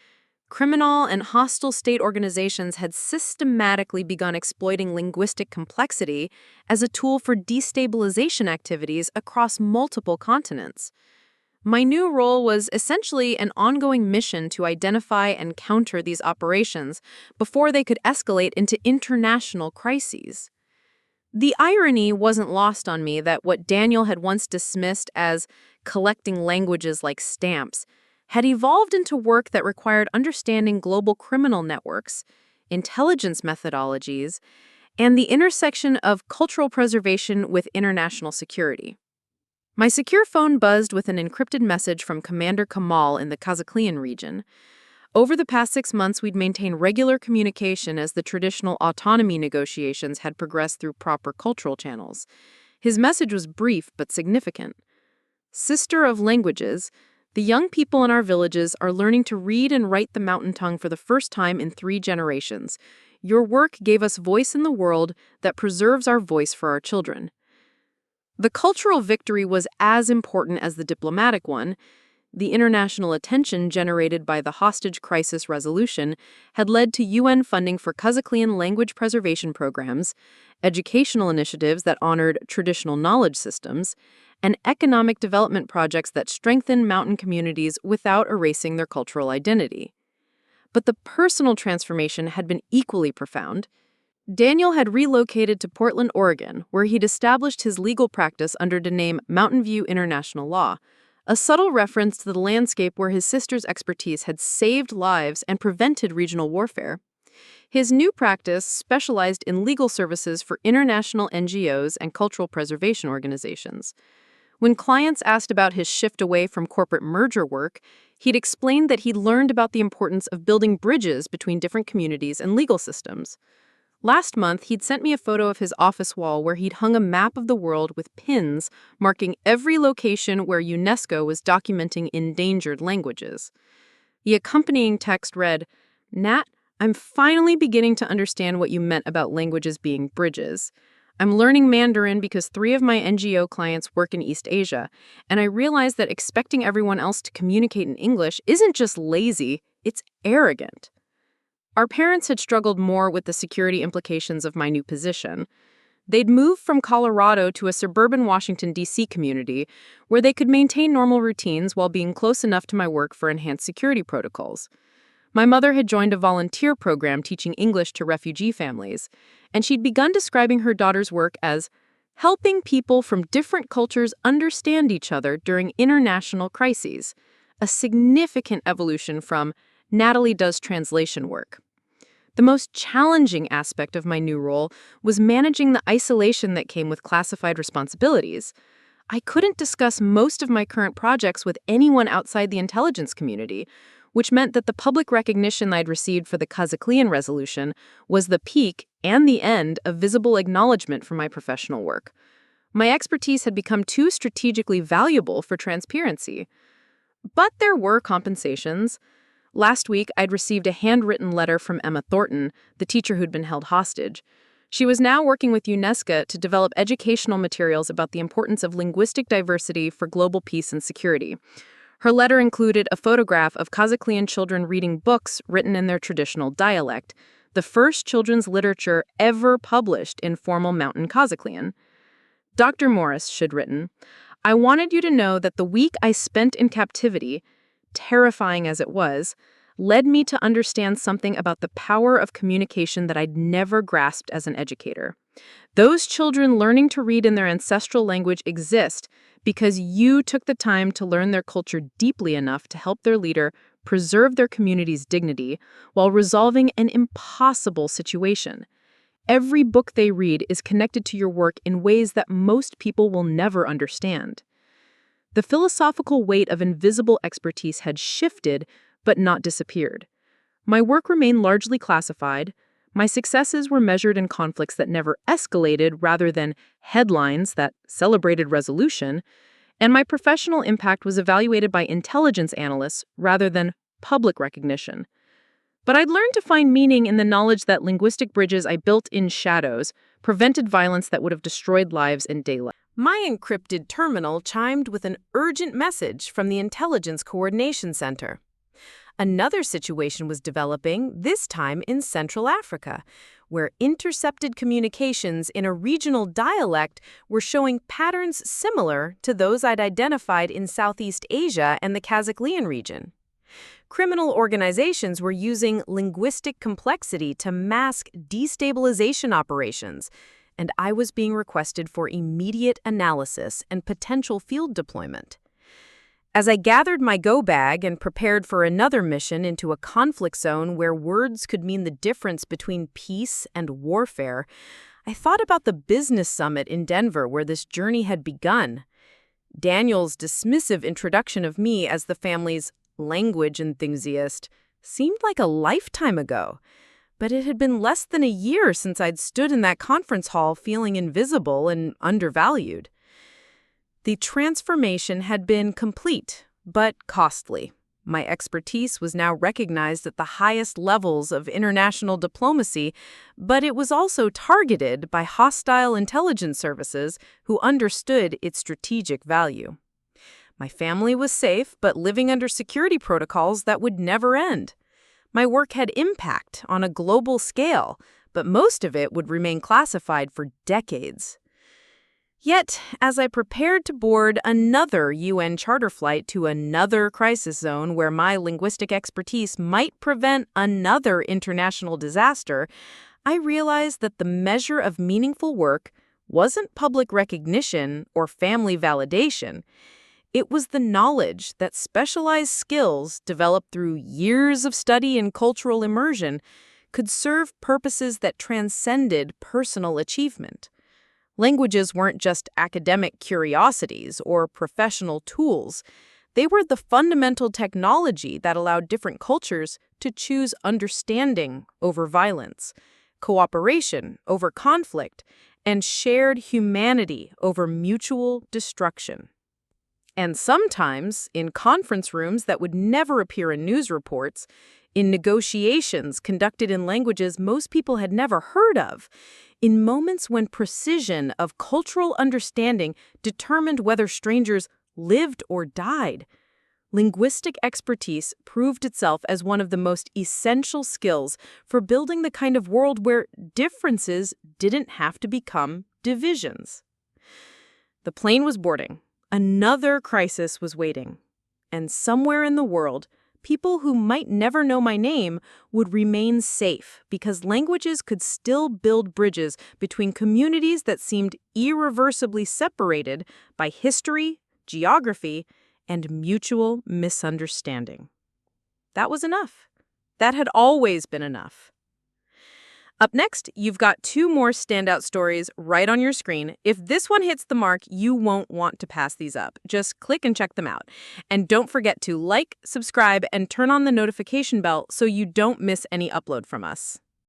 Criminal and hostile state organizations had systematically begun exploiting linguistic complexity as a tool for destabilization activities across multiple continents. My new role was essentially an ongoing mission to identify and counter these operations before they could escalate into international crises. The irony wasn't lost on me that what Daniel had once dismissed as collecting languages like stamps had evolved into work that required understanding global criminal networks, intelligence methodologies, and the intersection of cultural preservation with international security. My secure phone buzzed with an encrypted message from Commander Kamal in the Kazakhstan region. Over the past 6 months, we'd maintained regular communication as the traditional autonomy negotiations had progressed through proper cultural channels. His message was brief but significant. Sister of languages, the young people in our villages are learning to read and write the mountain tongue for the first time in 3 generations. Your work gave us voice in the world that preserves our voice for our children. The cultural victory was as important as the diplomatic one. The international attention generated by the hostage crisis resolution had led to UN funding for Kazakhstan language preservation programs, educational initiatives that honored traditional knowledge systems, and economic development projects that strengthen mountain communities without erasing their cultural identity. But the personal transformation had been equally profound. Daniel had relocated to Portland, Oregon, where he'd established his legal practice under the name Mountain View International Law, a subtle reference to the landscape where his sister's expertise had saved lives and prevented regional warfare. His new practice specialized in legal services for international NGOs and cultural preservation organizations. When clients asked about his shift away from corporate merger work, he'd explained that he'd learned about the importance of building bridges between different communities and legal systems. Last month, he'd sent me a photo of his office wall where he'd hung a map of the world with pins marking every location where UNESCO was documenting endangered languages. The accompanying text read, "Nat, I'm finally beginning to understand what you meant about languages being bridges. I'm learning Mandarin because 3 of my NGO clients work in East Asia, and I realized that expecting everyone else to communicate in English isn't just lazy, it's arrogant." Our parents had struggled more with the security implications of my new position. They'd moved from Colorado to a suburban Washington, D.C. community where they could maintain normal routines while being close enough to my work for enhanced security protocols. My mother had joined a volunteer program teaching English to refugee families, and she'd begun describing her daughter's work as helping people from different cultures understand each other during international crises, a significant evolution from Natalie does translation work. The most challenging aspect of my new role was managing the isolation that came with classified responsibilities. I couldn't discuss most of my current projects with anyone outside the intelligence community, which meant that the public recognition I'd received for the Kazakhstan resolution was the peak and the end of visible acknowledgement for my professional work. My expertise had become too strategically valuable for transparency. But there were compensations. Last week, I'd received a handwritten letter from Emma Thornton, the teacher who'd been held hostage. She was now working with UNESCO to develop educational materials about the importance of linguistic diversity for global peace and security. Her letter included a photograph of Kazakhstan children reading books written in their traditional dialect, the first children's literature ever published in formal mountain Kazakhstan. Dr. Morres should written, "I wanted you to know that the week I spent in captivity, terrifying as it was, led me to understand something about the power of communication that I'd never grasped as an educator. Those children learning to read in their ancestral language exist because you took the time to learn their culture deeply enough to help their leader preserve their community's dignity while resolving an impossible situation. Every book they read is connected to your work in ways that most people will never understand." The philosophical weight of invisible expertise had shifted, but not disappeared. My work remained largely classified. My successes were measured in conflicts that never escalated rather than headlines that celebrated resolution, and my professional impact was evaluated by intelligence analysts rather than public recognition. But I'd learned to find meaning in the knowledge that linguistic bridges I built in shadows prevented violence that would have destroyed lives in daylight. My encrypted terminal chimed with an urgent message from the Intelligence Coordination Center. Another situation was developing, this time in Central Africa, where intercepted communications in a regional dialect were showing patterns similar to those I'd identified in Southeast Asia and the Kazakhstan region. Criminal organizations were using linguistic complexity to mask destabilization operations, and I was being requested for immediate analysis and potential field deployment. As I gathered my go bag and prepared for another mission into a conflict zone where words could mean the difference between peace and warfare, I thought about the business summit in Denver where this journey had begun. Daniel's dismissive introduction of me as the family's language enthusiast seemed like a lifetime ago, but it had been less than a year since I'd stood in that conference hall feeling invisible and undervalued. The transformation had been complete, but costly. My expertise was now recognized at the highest levels of international diplomacy, but it was also targeted by hostile intelligence services who understood its strategic value. My family was safe, but living under security protocols that would never end. My work had impact on a global scale, but most of it would remain classified for decades. Yet, as I prepared to board another UN charter flight to another crisis zone where my linguistic expertise might prevent another international disaster, I realized that the measure of meaningful work wasn't public recognition or family validation. It was the knowledge that specialized skills developed through years of study and cultural immersion could serve purposes that transcended personal achievement. Languages weren't just academic curiosities or professional tools. They were the fundamental technology that allowed different cultures to choose understanding over violence, cooperation over conflict, and shared humanity over mutual destruction. And sometimes, in conference rooms that would never appear in news reports, in negotiations conducted in languages most people had never heard of, in moments when precision of cultural understanding determined whether strangers lived or died, linguistic expertise proved itself as one of the most essential skills for building the kind of world where differences didn't have to become divisions. The plane was boarding. Another crisis was waiting. And somewhere in the world, people who might never know my name would remain safe because languages could still build bridges between communities that seemed irreversibly separated by history, geography, and mutual misunderstanding. That was enough. That had always been enough. Up next, you've got two more standout stories right on your screen. If this one hits the mark, you won't want to pass these up. Just click and check them out. And don't forget to like, subscribe, and turn on the notification bell so you don't miss any upload from us.